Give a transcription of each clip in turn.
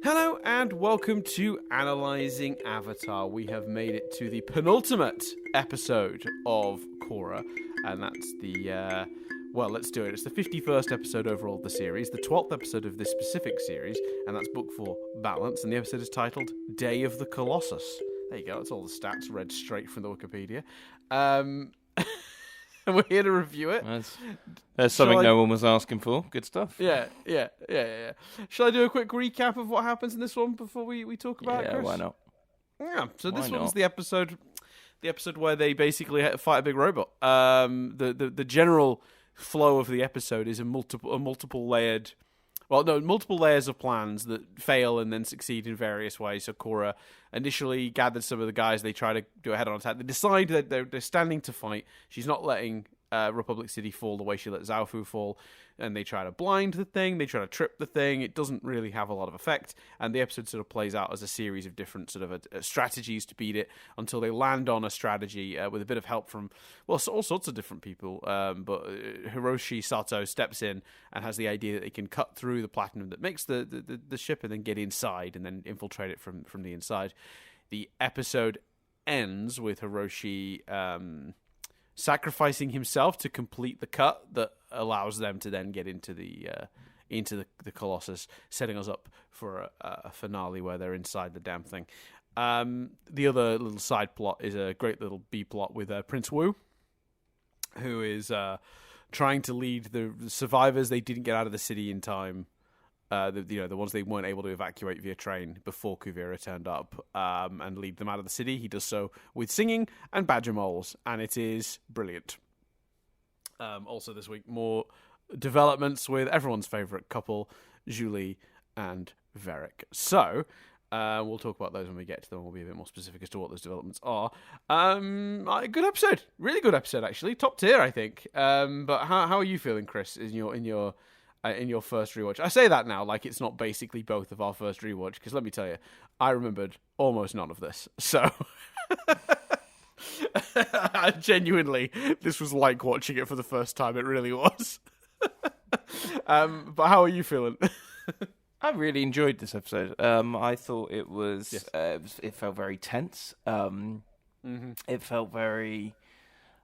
Hello and welcome to Analysing Avatar. We have made it to the penultimate episode of Korra, and that's the, well, let's do it. It's the 51st episode overall of the series, the 12th episode of this specific series, and that's book 4, Balance, and the episode is titled Day of the Colossus. There you go, that's all the stats read straight from the Wikipedia. And we're here to review it. There's something no one was asking for. Good stuff. Yeah. Shall I do a quick recap of what happens in this one before we talk about it, Chris? Yeah, why not? Yeah, so this one's the episode where they basically fight a big robot. The general flow of the episode is multiple layers of plans that fail and then succeed in various ways. So Korra initially gathered some of the guys. They try to do a head-on attack. They decide that they're standing to fight. She's not letting Republic City fall the way she let Zaofu fall. And they try to blind the thing. They try to trip the thing. It doesn't really have a lot of effect. And the episode sort of plays out as a series of different sort of strategies to beat it until they land on a strategy with a bit of help from, well, all sorts of different people. But Hiroshi Sato steps in and has the idea that they can cut through the platinum that makes the ship and then get inside and then infiltrate it from the inside. The episode ends with Hiroshi sacrificing himself to complete the cut that allows them to then get into the Colossus, setting us up for a finale where they're inside the damn thing. The other little side plot is a great little B plot with Prince Wu, who is trying to lead the survivors. They didn't get out of the city in time. The ones they weren't able to evacuate via train before Kuvira turned up, and lead them out of the city. He does so with singing and badger moles, and it is brilliant. Also this week, more developments with everyone's favourite couple, Julie and Varric. So, we'll talk about those when we get to them. We'll be a bit more specific as to what those developments are. Good episode. Really good episode, actually. Top tier, I think. But how are you feeling, Chris, in your first rewatch? I say that now like it's not basically both of our first rewatch, because let me tell you, I remembered almost none of this. So, genuinely, this was like watching it for the first time. It really was. But how are you feeling? I really enjoyed this episode. I thought it was. Yes. It felt very tense. It felt very.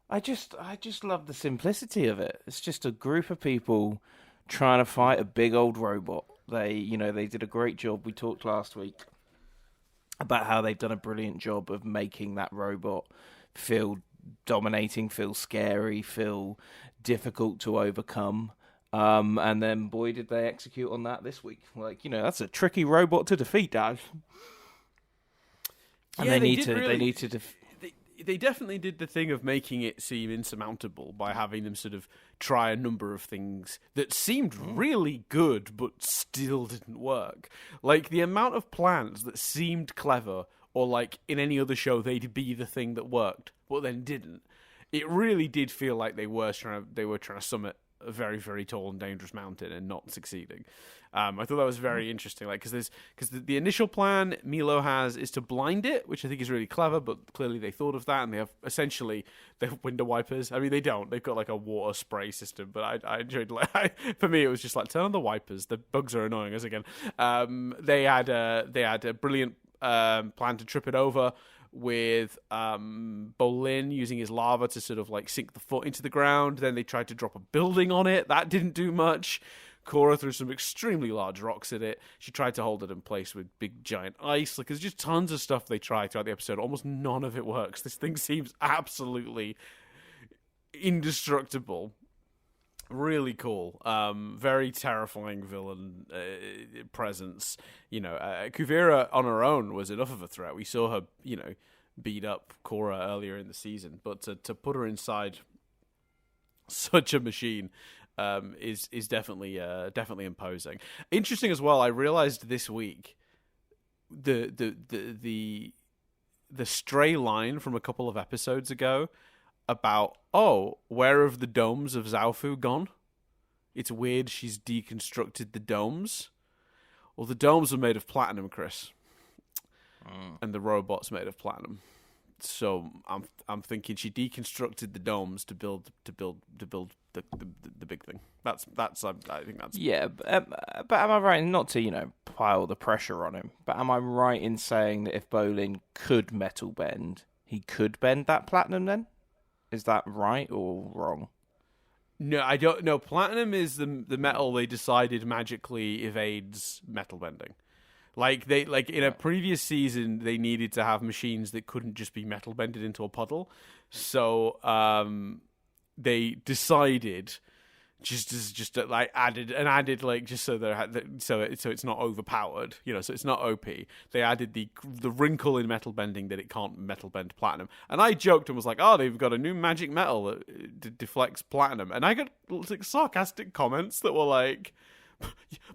I just love the simplicity of it. It's just a group of people trying to fight a big old robot. They did a great job. We talked last week about how they've done a brilliant job of making that robot feel dominating, feel scary, feel difficult to overcome. And then, boy, did they execute on that this week. That's a tricky robot to defeat, Dad. And yeah, they definitely did the thing of making it seem insurmountable by having them sort of try a number of things that seemed really good but still didn't work. Like, the amount of plans that seemed clever, or like in any other show they'd be the thing that worked but then didn't. It really did feel like they were trying to summit a very, very tall and dangerous mountain and not succeeding. I thought that was very interesting, because the initial plan Milo has is to blind it, which I think is really clever, but clearly they thought of that, and they have window wipers. I mean, they don't. They've got like a water spray system, but I enjoyed. For me, it was just like, turn on the wipers. The bugs are annoying us again. They had a brilliant plan to trip it over with Bolin using his lava to sort of like sink the foot into the ground. Then they tried to drop a building on it. That didn't do much. Korra threw some extremely large rocks at it. She tried to hold it in place with big giant ice. Like, there's just tons of stuff they tried throughout the episode. Almost none of it works. This thing seems absolutely indestructible. Really cool. Very terrifying villain presence. Kuvira on her own was enough of a threat. We saw her, beat up Korra earlier in the season, but to put her inside such a machine is definitely imposing. Interesting as well. I realized this week the stray line from a couple of episodes ago about, where have the domes of Zaofu gone? It's weird she's deconstructed the domes. Well, the domes are made of platinum, Chris. And the robot's made of platinum. So I'm thinking she deconstructed the domes to build the big thing. That's I think that's but am I right? Not to pile the pressure on him, but am I right in saying that if Bolin could metal bend, he could bend that platinum? Then is that right or wrong? No, I don't know. Platinum is the metal they decided magically evades metal bending. In a previous season, they needed to have machines that couldn't just be metal bended into a puddle. So they decided added just so it's not overpowered, so it's not OP. They added the wrinkle in metal bending that it can't metal bend platinum. And I joked and was like, "Oh, they've got a new magic metal that deflects platinum." And I got sarcastic comments that were like,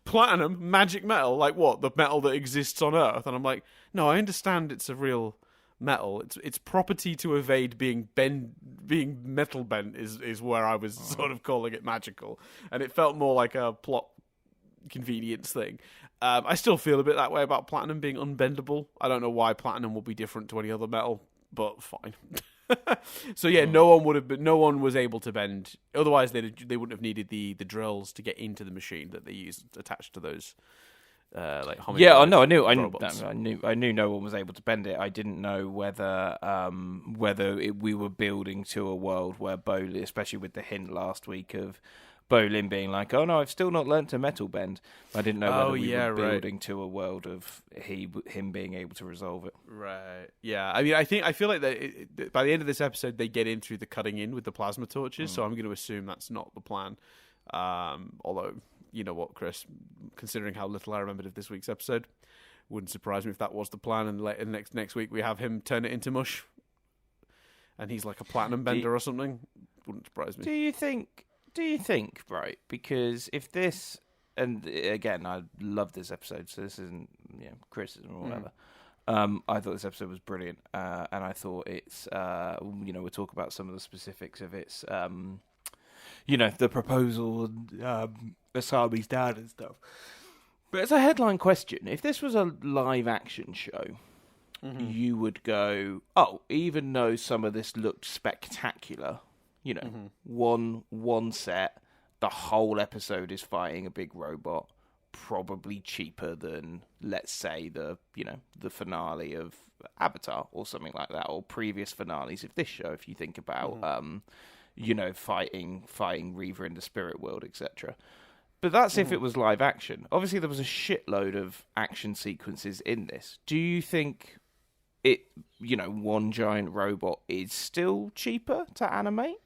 platinum, magic metal, like what? The metal that exists on Earth? And I'm like, no, I understand it's a real metal. Its property to evade being metal bent is where I was sort of calling it magical, and it felt more like a plot convenience thing. I still feel a bit that way about platinum being unbendable. I don't know why platinum will be different to any other metal, but fine. So yeah, no one was able to bend. Otherwise, they wouldn't have needed the drills to get into the machine that they used attached to those. I knew no one was able to bend it. I didn't know whether we were building to a world where Bolin, especially with the hint last week of Bolin being like, "Oh no, I've still not learnt to metal bend." I didn't know whether we were building to a world of him being able to resolve it. Right. Yeah. I mean, I feel like that by the end of this episode, they get in through the cutting in with the plasma torches. So I'm going to assume that's not the plan. Although, you know what, Chris, considering how little I remembered of this week's episode, wouldn't surprise me if that was the plan. And next week we have him turn it into mush, and he's like a platinum bender or something. Wouldn't surprise me. Do you think, right? Because if this, and again, I love this episode, so this isn't criticism or whatever. I thought this episode was brilliant, and I thought it's, we'll talk about some of the specifics of its, the proposal and Asami's dad and stuff. But as a headline question, if this was a live action show, you would go, oh, even though some of this looked spectacular, one set, the whole episode is fighting a big robot, probably cheaper than, let's say, the finale of Avatar or something like that, or previous finales of this show, if you think about, fighting Reaver in the spirit world, etc. But that's if it was live action. Obviously, there was a shitload of action sequences in this. Do you think one giant robot is still cheaper to animate?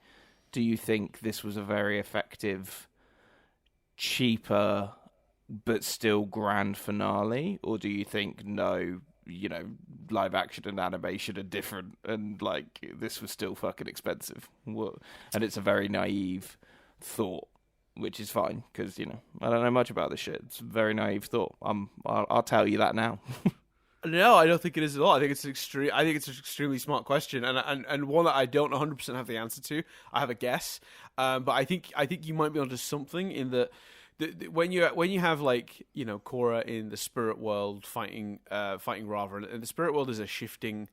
Do you think this was a very effective, cheaper, but still grand finale? Or do you think, no, live action and animation are different and, this was still fucking expensive? And it's a very naive thought, which is fine, because, I don't know much about this shit. It's a very naive thought. I'll tell you that now. No, I don't think it is at all. I think it's an extremely smart question, and one that I don't 100% have the answer to. I have a guess, but I think you might be onto something in that. When you have Korra in the spirit world fighting Rava, and the spirit world is a shifting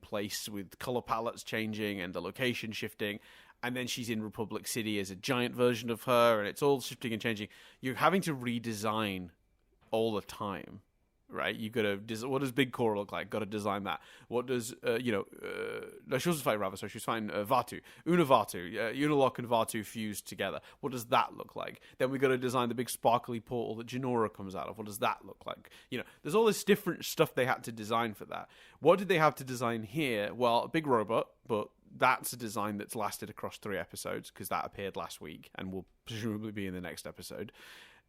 place with color palettes changing and the location shifting, and then she's in Republic City as a giant version of her, and it's all shifting and changing. You're having to redesign all the time. Right, you got to. What does Big Korra look like? Got to design that. What does no? She wasn't fighting Rava, so she was fighting Vaatu, Unalaq and Vaatu fused together. What does that look like? Then we got to design the big sparkly portal that Jinora comes out of. What does that look like? There's all this different stuff they had to design for that. What did they have to design here? Well, a big robot, but that's a design that's lasted across 3 episodes because that appeared last week and will presumably be in the next episode.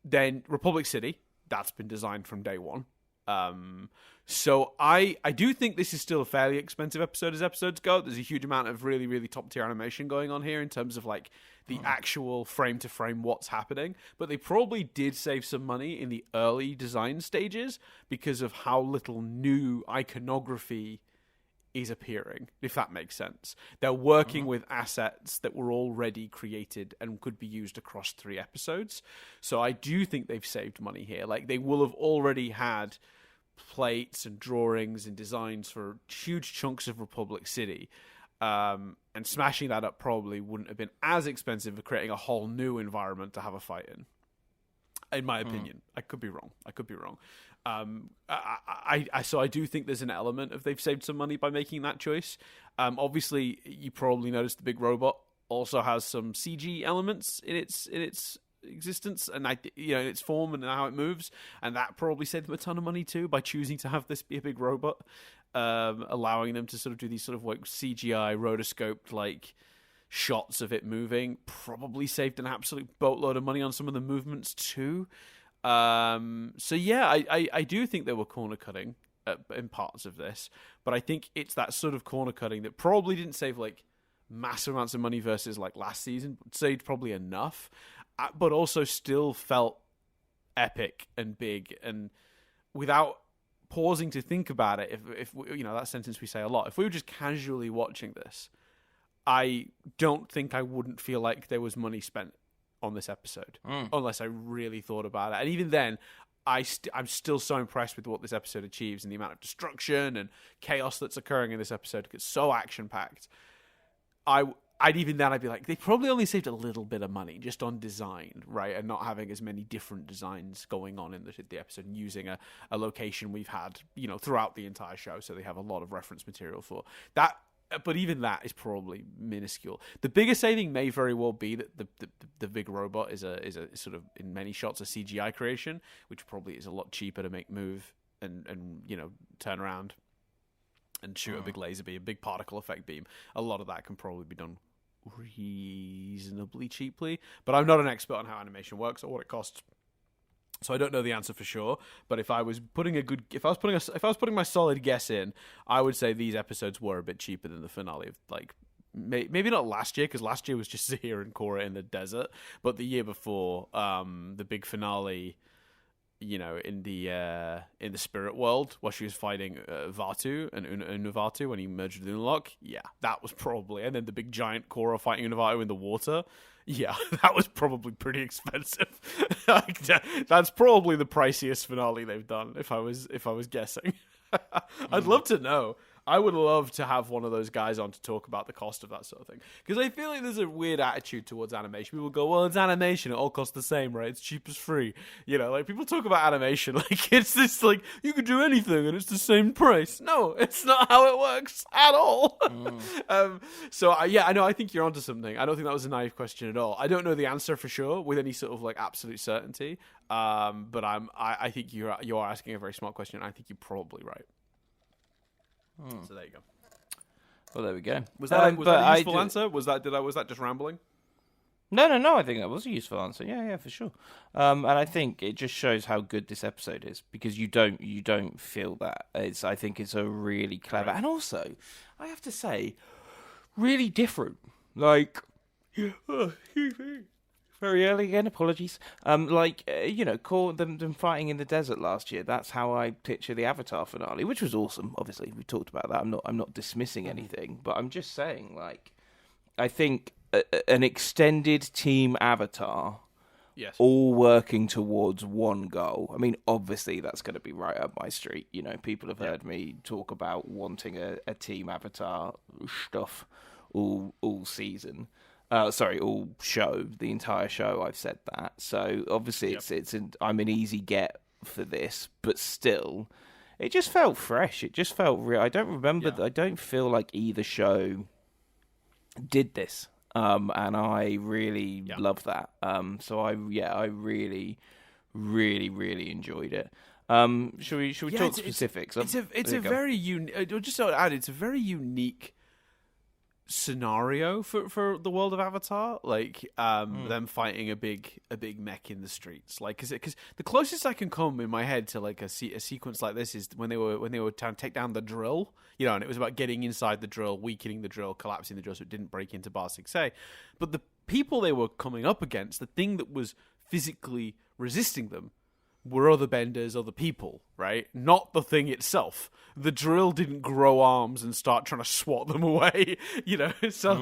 Then Republic City, that's been designed from day one. So I do think this is still a fairly expensive episode as episodes go. There's a huge amount of really, really top tier animation going on here in terms of the actual frame to frame what's happening. But they probably did save some money in the early design stages because of how little new iconography is appearing, if that makes sense. They're working with assets that were already created and could be used across 3 episodes. So I do think they've saved money here. They will have already had plates and drawings and designs for huge chunks of Republic City. And smashing that up probably wouldn't have been as expensive as creating a whole new environment to have a fight in my opinion. I could be wrong. So I do think there's an element of they've saved some money by making that choice. Obviously, you probably noticed the big robot also has some CG elements in its existence, and in its form and how it moves, and that probably saved them a ton of money too by choosing to have this be a big robot, allowing them to sort of do these sort of like CGI rotoscoped like shots of it moving. Probably saved an absolute boatload of money on some of the movements too. So yeah, I do think there were corner cutting in parts of this, but I think it's that sort of corner cutting that probably didn't save like massive amounts of money versus like last season, but saved probably enough, but also still felt epic and big, and without pausing to think about it. If that sentence we say a lot, if we were just casually watching this, I don't think I wouldn't feel like there was money spent on this episode unless I really thought about it. And even then, I'm still so impressed with what this episode achieves and the amount of destruction and chaos that's occurring in this episode. It's so action packed. I'd be like, they probably only saved a little bit of money just on design, right? And not having as many different designs going on in the episode, and using a location we've had, throughout the entire show. So they have a lot of reference material for that. But even that is probably minuscule. The biggest saving may very well be that the big robot is a sort of, in many shots, a CGI creation, which probably is a lot cheaper to make move and turn around and shoot a big laser beam, a big particle effect beam. A lot of that can probably be done reasonably cheaply. But I'm not an expert on how animation works or what it costs, so I don't know the answer for sure. But if I was putting my solid guess in, I would say these episodes were a bit cheaper than the finale of like maybe not last year, because last year was just Zahir and Korra in the desert, but the year before, the big finale, in the spirit world, while she was fighting Vaatu and Unavatu when he merged with Unalaq. Yeah, that was probably, and then the big giant Korra fighting Unavatu in the water. Yeah, that was probably pretty expensive. That's probably the priciest finale they've done, if I was guessing. I'd love to know. I would love to have one of those guys on to talk about the cost of that sort of thing. Because I feel like there's a weird attitude towards animation. People go, well, it's animation. It all costs the same, right? It's cheap as free. Like people talk about animation like it's this, like, you could do anything and it's the same price. No, it's not how it works at all. I think you're onto something. I don't think that was a naive question at all. I don't know the answer for sure with any sort of like absolute certainty. But I think you are asking a very smart question. I think you're probably right. So there you go. Well, there we go. Was that a useful answer? Was that just rambling? No. I think that was a useful answer. Yeah, for sure. And I think it just shows how good this episode is, because you don't feel that. I think it's a really clever, and also I have to say, really different. Like, very early again, apologies. Them fighting in the desert last year. That's how I picture the Avatar finale, which was awesome. Obviously, we talked about that. I'm not dismissing anything, but I'm just saying, like, I think an extended team Avatar, yes, all working towards one goal. I mean, obviously, that's going to be right up my street. People have heard me talk about wanting a team Avatar stuff all season. All show, the entire show. I've said that. So obviously, I'm an easy get for this, but still, it just felt fresh. It just felt real. I don't remember. I don't feel like either show did this, and I really love that. So I really, really, really enjoyed it. Should we talk specifics? It's a very unique. Just to add, it's a very unique scenario for the world of Avatar, like them fighting a big mech in the streets, like because the closest I can come in my head to like a sequence like this is when they were trying to take down the drill, and it was about getting inside the drill, weakening the drill, collapsing the drill so it didn't break into Bar 6A. But the people they were coming up against, the thing that was physically resisting them, were other benders, other people, right? Not the thing itself. The drill didn't grow arms and start trying to swat them away, So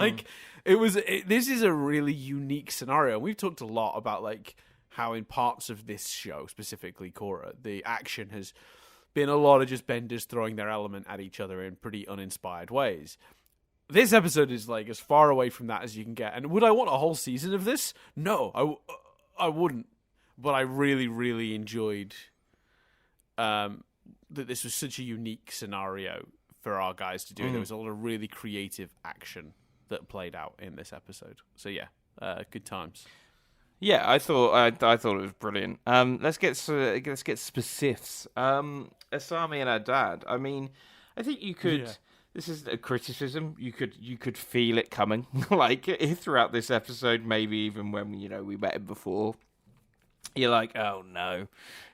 this is a really unique scenario. We've talked a lot about like how in parts of this show, specifically Korra, the action has been a lot of just benders throwing their element at each other in pretty uninspired ways. This episode is like as far away from that as you can get. And would I want a whole season of this? No, I wouldn't. But I really, really enjoyed that this was such a unique scenario for our guys to do. There was a lot of really creative action that played out in this episode. So yeah, good times. Yeah, I thought it was brilliant. Let's get specifics. Asami and her dad. I mean, I think you could. Yeah. This is a criticism. You could feel it coming, like throughout this episode. Maybe even when we met him before. You're like, oh no,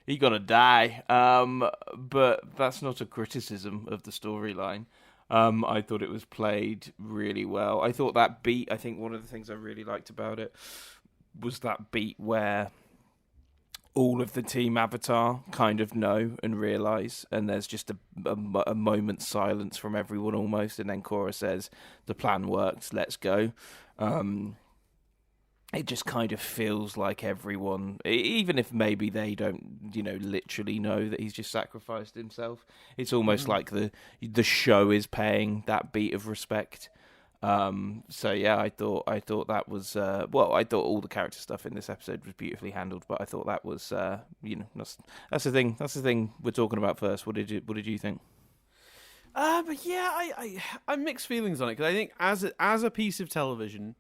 he gonna die. But that's not a criticism of the storyline. I thought it was played really well. I thought that beat. I think one of the things I really liked about it was that beat where all of the team Avatar kind of know and realise, and there's just a moment's silence from everyone almost, and then Korra says, the plan works, let's go. It just kind of feels like everyone, even if maybe they don't, literally know that he's just sacrificed himself, it's almost like the show is paying that beat of respect. So yeah, I thought that was I thought all the character stuff in this episode was beautifully handled, but I thought that was that's the thing we're talking about first. What did you think? But yeah, I'm mixed feelings on it, because I think as a piece of television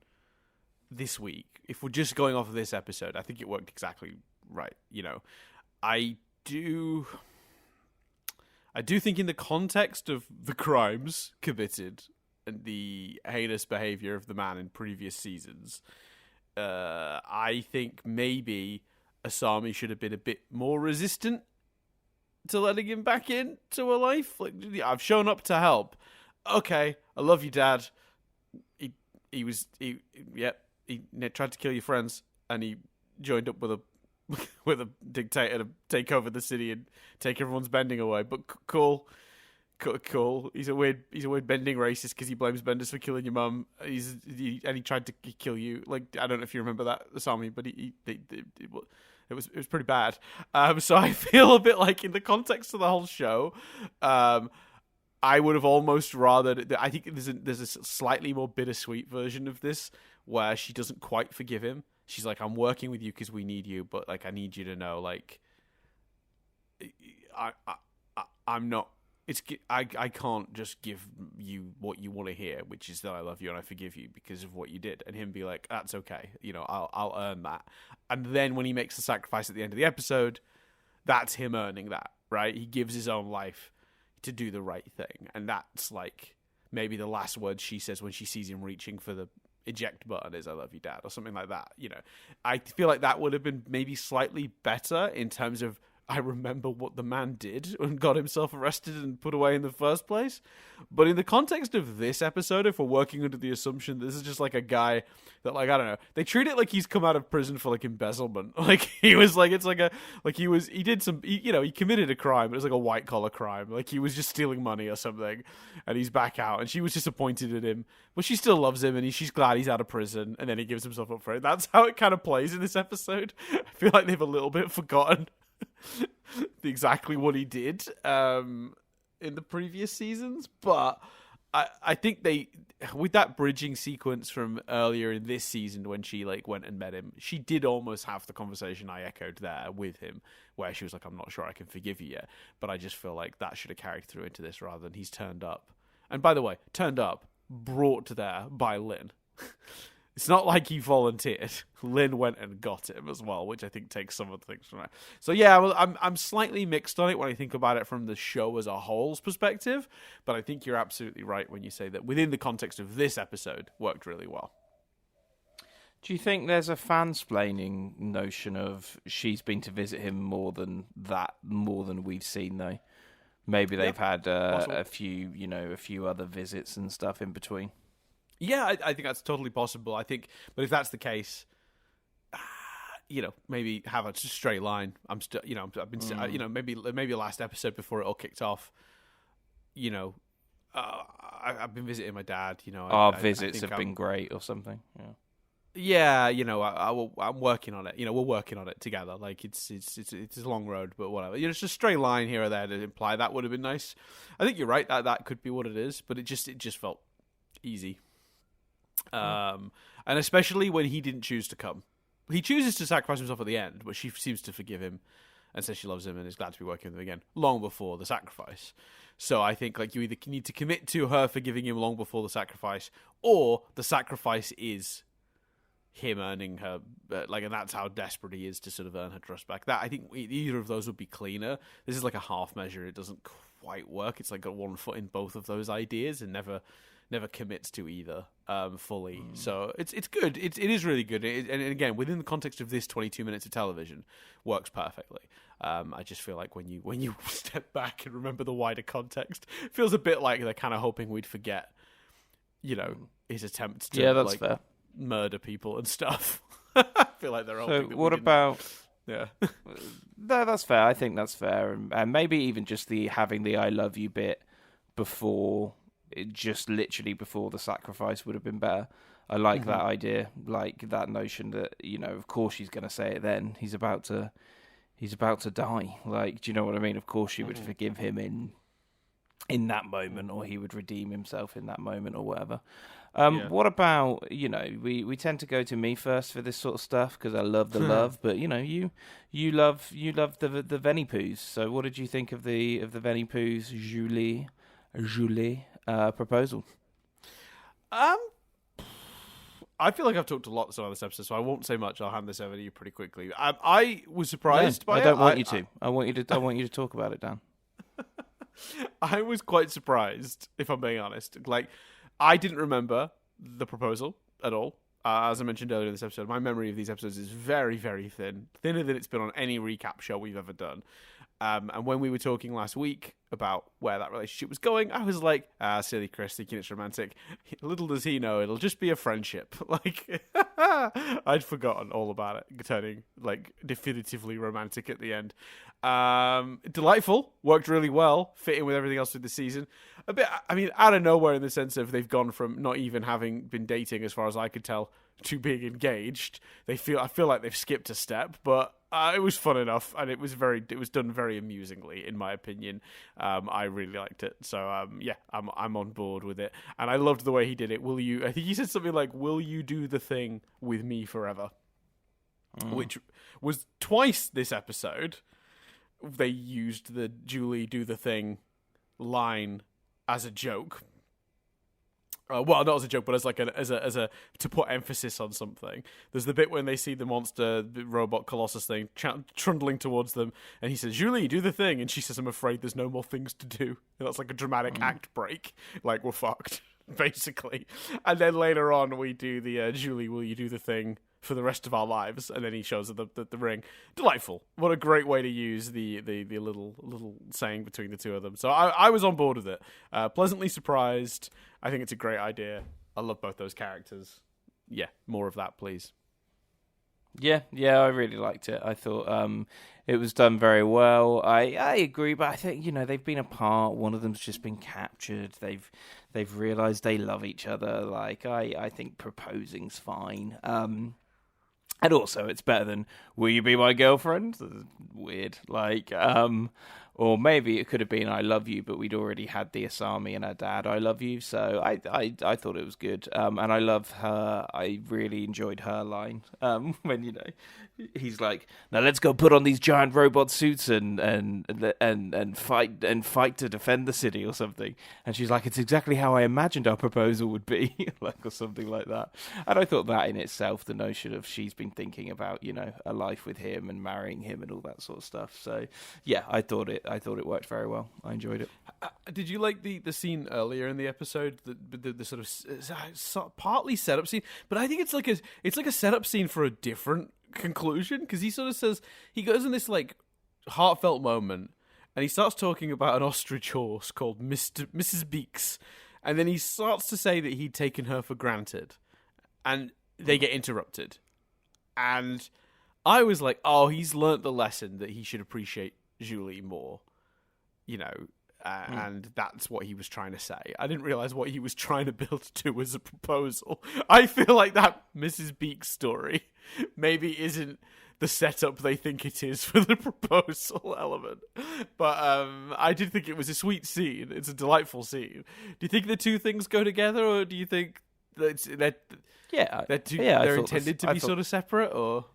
this week, if we're just going off of this episode, I think it worked exactly right. I do think in the context of the crimes committed and the heinous behavior of the man in previous seasons, I think maybe Asami should have been a bit more resistant to letting him back into a life. Like, I've shown up to help. Okay, I love you, Dad. He tried to kill your friends, and he joined up with a dictator to take over the city and take everyone's bending away. But cool. He's a weird bending racist because he blames benders for killing your mum. He tried to kill you. Like, I don't know if you remember that, Asami, but it was pretty bad. So I feel a bit like in the context of the whole show, I would have almost rather. I think there's a slightly more bittersweet version of this where she doesn't quite forgive him. She's like, I'm working with you because we need you, but like, I need you to know, like, I'm not. I can't just give you what you want to hear, which is that I love you and I forgive you because of what you did. And him be like, that's okay, I'll earn that. And then when he makes the sacrifice at the end of the episode, that's him earning that, right? He gives his own life to do the right thing, and that's like maybe the last word she says when she sees him reaching for the eject button is, I love you, Dad, or something like that. I feel like that would have been maybe slightly better in terms of, I remember what the man did and got himself arrested and put away in the first place. But in the context of this episode, if we're working under the assumption this is just like a guy that, like, I don't know, they treat it like he's come out of prison for like embezzlement. Like he was like, it's like he committed a crime. It was like a white collar crime. Like he was just stealing money or something, and he's back out, and she was disappointed in him, but she still loves him, and she's glad he's out of prison, and then he gives himself up for it. That's how it kind of plays in this episode. I feel like they've a little bit forgotten exactly what he did in the previous seasons, but I think they, with that bridging sequence from earlier in this season when she like went and met him, she did almost have the conversation I echoed there with him, where she was like, I'm not sure I can forgive you yet, but I just feel like that should have carried through into this rather than he's turned up. And by the way, turned up, brought there by Lynn. It's not like he volunteered. Lynn went and got him as well, which I think takes some of the things from that. So yeah, well, I'm slightly mixed on it when I think about it from the show as a whole's perspective, but I think you're absolutely right when you say that within the context of this episode, worked really well. Do you think there's a fansplaining notion of she's been to visit him more than we've seen though? Maybe they've had a few other visits and stuff in between. Yeah, I think that's totally possible. I think, but if that's the case, maybe have a straight line. I'm still, I've been, maybe last episode before it all kicked off, I've been visiting my dad. Our visits have been great or something. Yeah. yeah, I'm working on it. We're working on it together. Like it's a long road, but whatever. It's just a straight line here or there to imply that would have been nice. I think you're right. That could be what it is, but it just felt easy. And especially when he didn't choose to come. He chooses to sacrifice himself at the end, but she seems to forgive him and says she loves him and is glad to be working with him again long before the sacrifice. So I think like you either need to commit to her forgiving him long before the sacrifice, or the sacrifice is him earning her, and that's how desperate he is to sort of earn her trust back. That I think either of those would be cleaner. This is like a half measure. It doesn't quite work. It's like got one foot in both of those ideas and never commits to either fully. So it's good. It is really good. And again, within the context of this 22 minutes of television, works perfectly. I just feel like when you step back and remember the wider context, it feels a bit like they're kind of hoping we'd forget, his attempts to fair. Murder people and stuff. I feel like they're hoping. So what about? Yeah, no, that's fair. I think that's fair, and maybe even just having the "I love you" bit before, just literally before the sacrifice would have been better. I like that idea, like that notion that of course she's going to say it. Then he's about to die. Like, do you know what I mean? Of course she would forgive him in that moment, or he would redeem himself in that moment, or whatever. What about, we tend to go to me first for this sort of stuff because I love the love, but you love the Venipoos. So what did you think of the Venipoos Julie proposal? I feel like I've talked a lot on this episode, so I won't say much. I'll hand this over to you pretty quickly. I was surprised by it. I don't want you to. I want you to talk about it, Dan. I was quite surprised, if I'm being honest. Like, I didn't remember the proposal at all. As I mentioned earlier in this episode, my memory of these episodes is very, very thin. Thinner than it's been on any recap show we've ever done. And when we were talking last week about where that relationship was going, I was like, silly Chris, thinking it's romantic. Little does he know, it'll just be a friendship. Like, I'd forgotten all about it, turning, definitively romantic at the end. Delightful, worked really well, fitting with everything else through the season. A bit, out of nowhere in the sense of they've gone from not even having been dating, as far as I could tell, to being engaged. I feel like they've skipped a step, but it was fun enough, and it was done very amusingly, in my opinion. I really liked it, so I'm on board with it, and I loved the way he did it. I think he said something like, "Will you do the thing with me forever?" Which was twice this episode. They used the Julie do the thing line as a joke. Well, not as a joke, but as a to put emphasis on something. There's the bit when they see the monster robot Colossus thing trundling towards them, and he says, "Julie, do the thing," and she says, "I'm afraid there's no more things to do." And that's like a dramatic act break, like we're fucked, basically. And then later on, we do the Julie, will you do the thing for the rest of our lives? And then he shows her the ring. Delightful. What a great way to use the little saying between the two of them. So I was on board with it. Pleasantly surprised. I think it's a great idea. I love both those characters. Yeah, more of that, please. Yeah, I really liked it. I thought it was done very well. I agree, but I think they've been apart. One of them's just been captured. They've realised they love each other. Like I think proposing's fine. And also, it's better than "Will you be my girlfriend?" Weird, or maybe it could have been "I love you," but we'd already had the Asami and her dad "I love you," so I thought it was good. And I love her. I really enjoyed her line when he's like, "Now let's go put on these giant robot suits and fight to defend the city," or something. And she's like, "It's exactly how I imagined our proposal would be," or something like that. And I thought that in itself, the notion of she's been thinking about a life with him and marrying him and all that sort of stuff. So yeah, I thought it worked very well. I enjoyed it. Did you like the scene earlier in the episode, the sort of partly setup scene? But I think it's like a setup scene for a different conclusion, because he sort of says, he goes in this heartfelt moment, and he starts talking about an ostrich horse called Mrs. Beaks, and then he starts to say that he'd taken her for granted, and they get interrupted, and I was like, oh, he's learnt the lesson that he should appreciate Julie more, and that's what he was trying to say. I didn't realize what he was trying to build to was a proposal. I feel like that Mrs. Beak story maybe isn't the setup they think it is for the proposal element. But I did think it was a sweet scene. It's a delightful scene. Do you think the two things go together, or do you think they're intended to be sort of separate, or?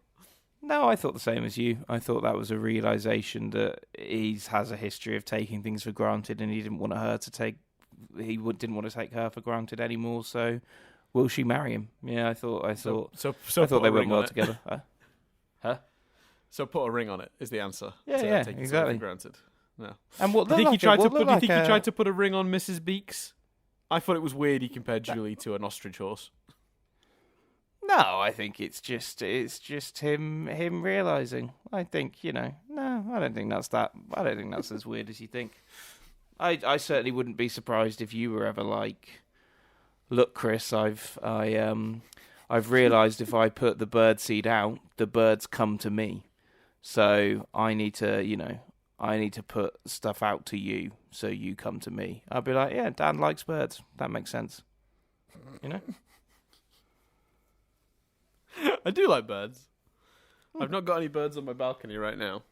No, I thought the same as you. I thought that was a realization that he has a history of taking things for granted, and he didn't want her to take. He didn't want to take her for granted anymore. So, will she marry him? Yeah, I thought I thought they went well together. Huh? So put a ring on it is the answer. Yeah, taking exactly. For granted. No. And what do you think he tried to put a ring on Mrs. Beaks? I thought it was weird he compared Julie to an ostrich horse. No, I think it's just him realizing. I think, no, I don't think that's as weird as you think. I certainly wouldn't be surprised if you were ever like, look, Chris, I've realized if I put the bird seed out, the birds come to me. So I need to put stuff out to you, so you come to me. I'd be like, yeah, Dan likes birds. That makes sense. I do like birds. I've not got any birds on my balcony right now.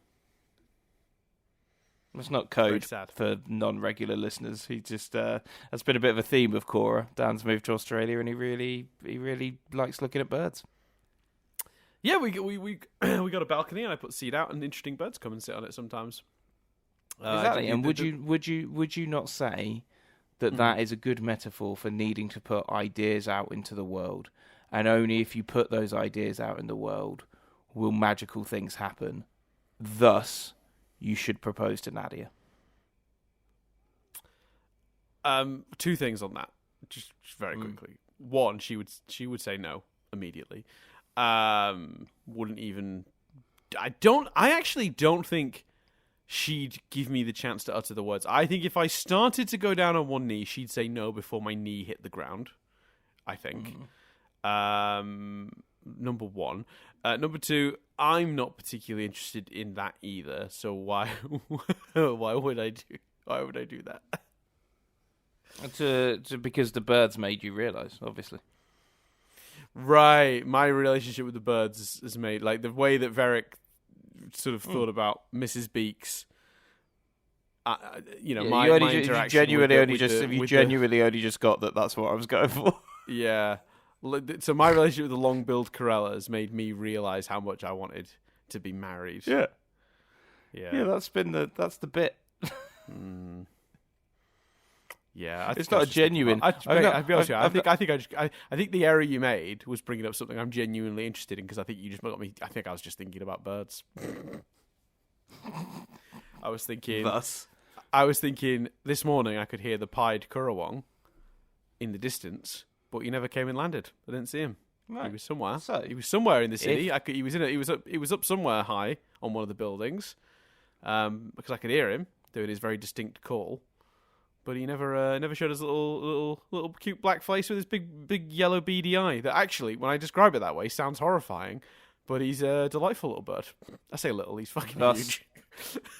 It's not code for non-regular listeners. He just that's been a bit of a theme of Korra. Dan's moved to Australia and he really likes looking at birds. Yeah, we got a balcony and I put seed out and interesting birds come and sit on it sometimes. Exactly. And would you not say that is a good metaphor for needing to put ideas out into the world? And only if you put those ideas out in the world will magical things happen. Thus, you should propose to Nadia. Two things on that, just very quickly. One, she would say no immediately. Wouldn't even. I actually don't think she'd give me the chance to utter the words. I think if I started to go down on one knee, she'd say no before my knee hit the ground. I think. Number one. Number two, I'm not particularly interested in that either. So why would I do that? Because the birds made you realise, obviously. Right, my relationship with the birds is made like the way that Varric sort of thought about Mrs. Beaks. My interaction. You genuinely only just got that. That's what I was going for. Yeah. So my relationship with the long-billed Corellas made me realise how much I wanted to be married. Yeah. That's the bit. Yeah, it's not a genuine. I think the error you made was bringing up something I'm genuinely interested in because I think you just got me. I think I was just thinking about birds. I was thinking this morning I could hear the pied currawong in the distance. But he never came and landed. I didn't see him. Right. He was somewhere. He was somewhere in the city. He was up somewhere high on one of the buildings, because I could hear him doing his very distinct call. But he never showed his little cute black face with his big yellow beady eye. That actually, when I describe it that way, sounds horrifying. But he's a delightful little bird. I say little. He's fucking huge.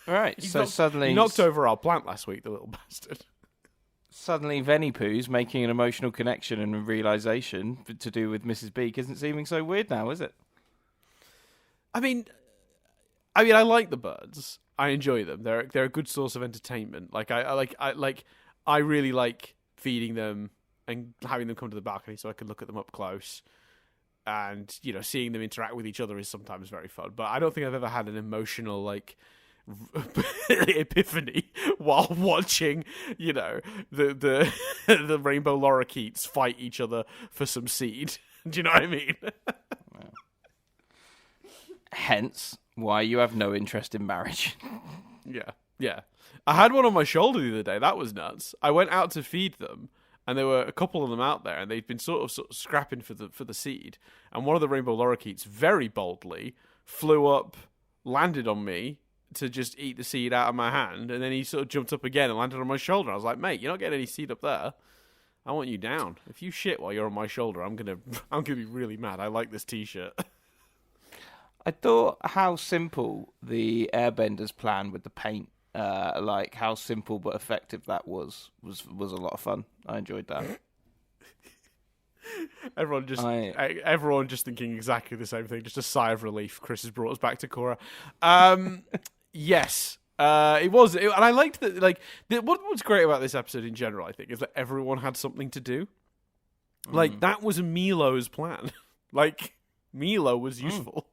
Right. He knocked over our plant last week. The little bastard. Suddenly, Venipoo's making an emotional connection and a realisation to do with Mrs. Beak isn't seeming so weird now, is it? I mean, I like the birds. I enjoy them. They're a good source of entertainment. I really like feeding them and having them come to the balcony so I can look at them up close. And seeing them interact with each other is sometimes very fun. But I don't think I've ever had an emotional epiphany while watching, the rainbow lorikeets fight each other for some seed. Do you know what I mean? Hence, why you have no interest in marriage. Yeah. I had one on my shoulder the other day. That was nuts. I went out to feed them, and there were a couple of them out there, and they'd been sort of scrapping for the seed. And one of the rainbow lorikeets very boldly flew up, landed on me, to just eat the seed out of my hand, and then he sort of jumped up again and landed on my shoulder. I was like, mate, you're not getting any seed up there. I want you down. If you shit while you're on my shoulder, I'm gonna be really mad. I like this t-shirt. I thought how simple the Airbenders plan with the paint like how simple but effective that was a lot of fun. I enjoyed that. Everyone just thinking exactly the same thing. Just a sigh of relief. Chris has brought us back to Korra. Yes, it was, and I liked that. Like, what's great about this episode in general, I think, is that everyone had something to do. Like that was Milo's plan. Like Milo was useful.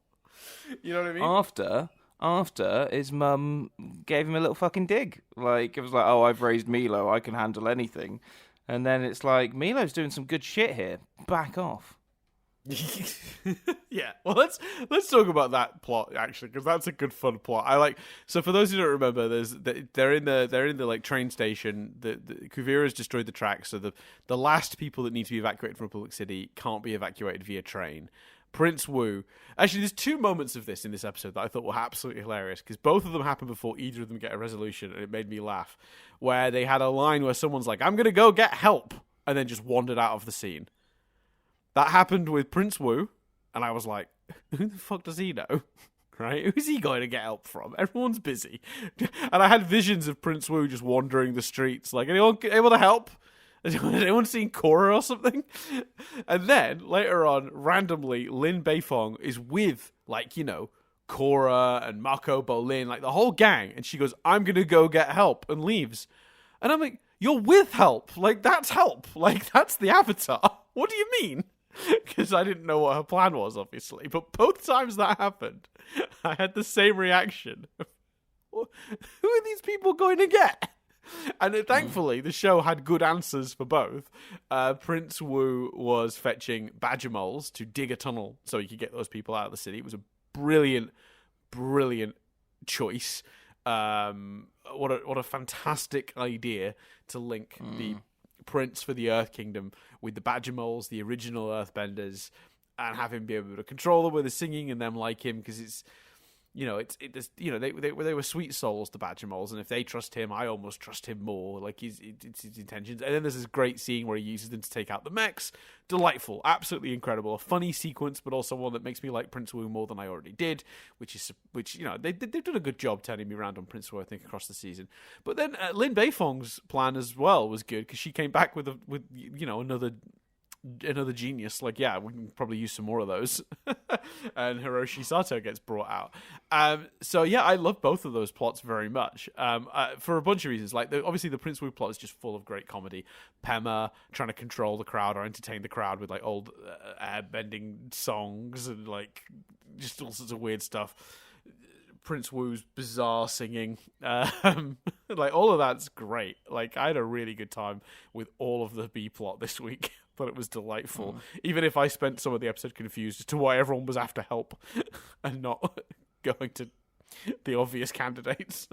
You know what I mean? After his mum gave him a little fucking dig. Like, it was like, oh, I've raised Milo, I can handle anything. And then it's like, Milo's doing some good shit here. Back off. Yeah, well, let's talk about that plot actually, because that's a good fun plot. So for those who don't remember, they're in the like train station. The Kuvira's destroyed the tracks, so the last people that need to be evacuated from Republic City can't be evacuated via train. Prince Wu. Actually, there's two moments of this in this episode that I thought were absolutely hilarious, because both of them happen before either of them get a resolution, and it made me laugh. Where they had a line where someone's like, "I'm gonna go get help," and then just wandered out of the scene. That happened with Prince Wu, and I was like, who the fuck does he know? Right? Who's he going to get help from? Everyone's busy. And I had visions of Prince Wu just wandering the streets, like, anyone able to help? Has anyone seen Korra or something? And then, later on, randomly, Lin Beifong is with, like, you know, Korra and Mako, Bolin, like the whole gang, and she goes, "I'm going to go get help," and leaves. And I'm like, you're with help. Like, that's help. Like, that's the Avatar. What do you mean? Because I didn't know what her plan was, obviously. But both times that happened, I had the same reaction. Who are these people going to get? And thankfully, the show had good answers for both. Prince Wu was fetching badger moles to dig a tunnel so he could get those people out of the city. It was a brilliant, brilliant choice. What a fantastic idea to link the prince for the Earth Kingdom with the badger moles, the original Earthbenders, and have him be able to control them with his singing and them like him, because it's, you know, they were sweet souls, the badger moles, and if they trust him, I almost trust him more. Like, it's his intentions. And then there's this great scene where he uses them to take out the mechs. Delightful, absolutely incredible, a funny sequence, but also one that makes me like Prince Wu more than I already did. Which you know, they've done a good job turning me around on Prince Wu, I think, across the season. But then Lin Beifong's plan as well was good, because she came back with you know, another genius. Like, yeah, we can probably use some more of those. And Hiroshi Sato gets brought out. So yeah, I love both of those plots very much, for a bunch of reasons. Like, obviously the Prince Wu plot is just full of great comedy. Pema trying to control the crowd or entertain the crowd with, like, old airbending songs and, like, just all sorts of weird stuff. Prince Wu's bizarre singing, like, all of that's great. Like, I had a really good time with all of the B plot this week. Thought it was delightful, even if I spent some of the episode confused as to why everyone was after help and not going to the obvious candidates.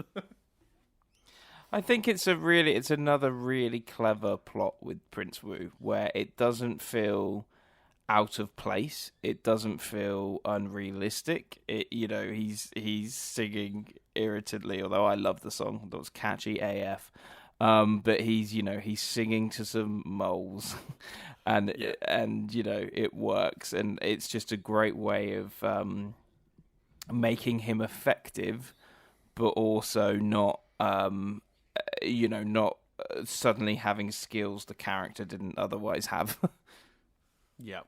I think it's another really clever plot with Prince Wu, where it doesn't feel out of place. It doesn't feel unrealistic. You know, he's singing irritably, although I love the song. That was catchy AF. But he's singing to some moles, and you know, it works, and it's just a great way of making him effective, but also not suddenly having skills the character didn't otherwise have. Yeah,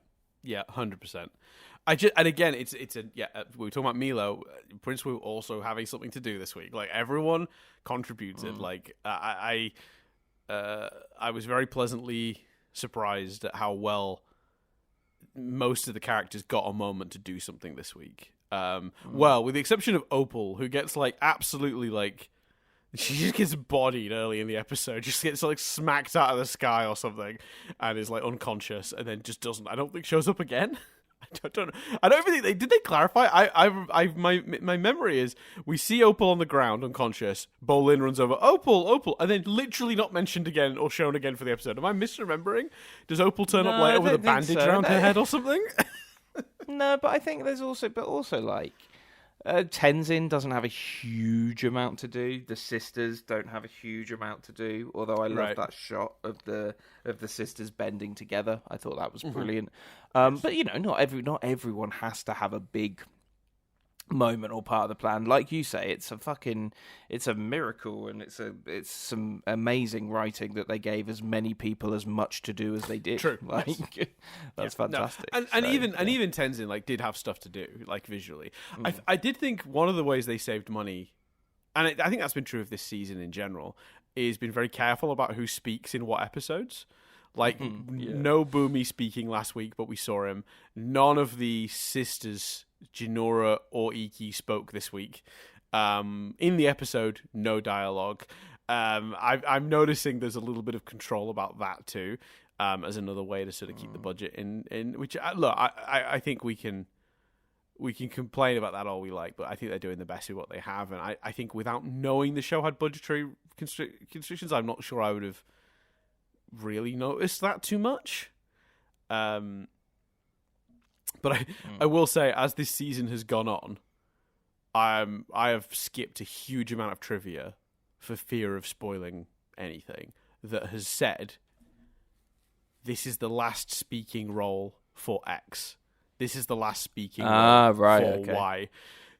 100%. We were talking about Milo. Prince Wu also having something to do this week. Like, everyone contributed. Like, I was very pleasantly surprised at how well most of the characters got a moment to do something this week. Well, with the exception of Opal, who gets, like, absolutely, like, she just gets bodied early in the episode, just gets, like, smacked out of the sky or something, and is, like, unconscious, and then just doesn't, I don't think, shows up again. I don't even think did they clarify. My memory is we see Opal on the ground unconscious. Bolin runs over, Opal, and then literally not mentioned again or shown again for the episode. Am I misremembering? Does Opal turn up later with a bandage around her head or something? No, but I think there's also like Tenzin doesn't have a huge amount to do. The sisters don't have a huge amount to do. Although I love that shot of the sisters bending together. I thought that was brilliant. But you know, not everyone has to have a big moment or part of the plan. Like you say, it's a miracle, and it's some amazing writing that they gave as many people as much to do as they did. True. Like that's fantastic. No. And even Tenzin like did have stuff to do like visually. I did think one of the ways they saved money, and I think that's been true of this season in general, is been very careful about who speaks in what episodes. Like, no Boomy speaking last week, but we saw him. None of the sisters, Jinora or Iki, spoke this week. In the episode, no dialogue. I'm noticing there's a little bit of control about that too, as another way to sort of keep the budget in. Which look, I think we can complain about that all we like, but I think they're doing the best with what they have. And I think without knowing the show had budgetary constrictions, I'm not sure I would have really noticed that too much. But I will say, as this season has gone on, I have skipped a huge amount of trivia for fear of spoiling anything that has said this is the last speaking role for X. This is the last speaking role for Y.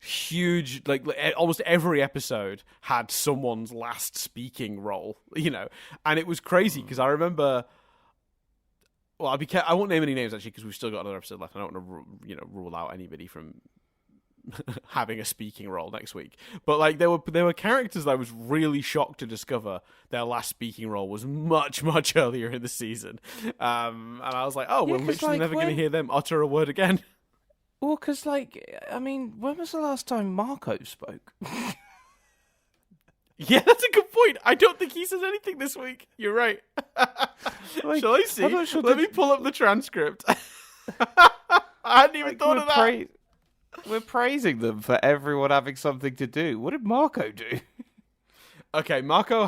Huge, like almost every episode had someone's last speaking role, and it was crazy because I remember. Well, I won't name any names actually because we've still got another episode left. I don't want to, rule out anybody from having a speaking role next week. But like there were characters that I was really shocked to discover their last speaking role was much earlier in the season, and I was like, oh, we're literally never going to hear them utter a word again. Well, because, when was the last time Marco spoke? Yeah, that's a good point. I don't think he says anything this week. You're right. Shall I see? Let me pull up the transcript. I hadn't even thought of that. We're praising them for everyone having something to do. What did Marco do? Okay, Marco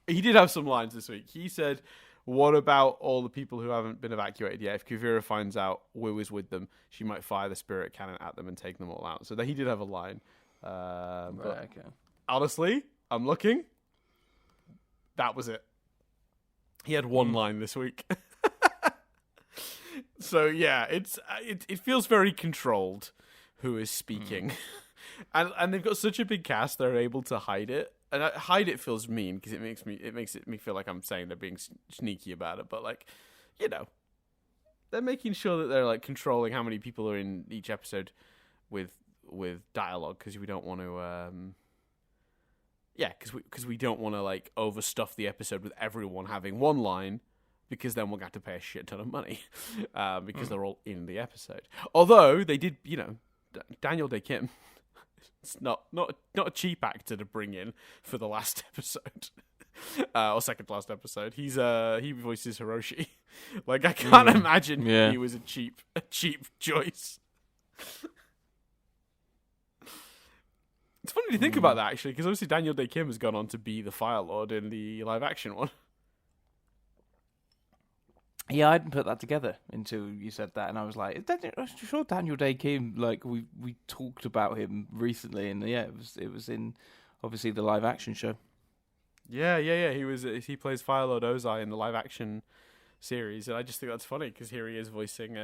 he did have some lines this week. He said, what about all the people who haven't been evacuated yet? If Kuvira finds out Wu is with them, she might fire the spirit cannon at them and take them all out. So he did have a line. Okay. Honestly, I'm looking. That was it. He had one line this week. So yeah, it feels very controlled who is speaking. And they've got such a big cast, they're able to hide it. And hide it feels mean because it makes me feel like I'm saying they're being sneaky about it. But they're making sure that they're controlling how many people are in each episode with dialogue because we don't want to. Because we don't want to overstuff the episode with everyone having one line, because then we'll have to pay a shit ton of money because they're all in the episode. Although they did, Daniel Day Kim. It's not a cheap actor to bring in for the last episode, or second to last episode. He voices Hiroshi. I can't imagine he was a cheap choice. It's funny to think about that actually, because obviously Daniel Day Kim has gone on to be the Fire Lord in the live action one. Yeah, I didn't put that together until you said that, and I was like, I'm sure Daniel Day Kim, we talked about him recently, and it was in obviously the live action show. Yeah. He plays Fire Lord Ozai in the live action series, and I just think that's funny because here he is voicing,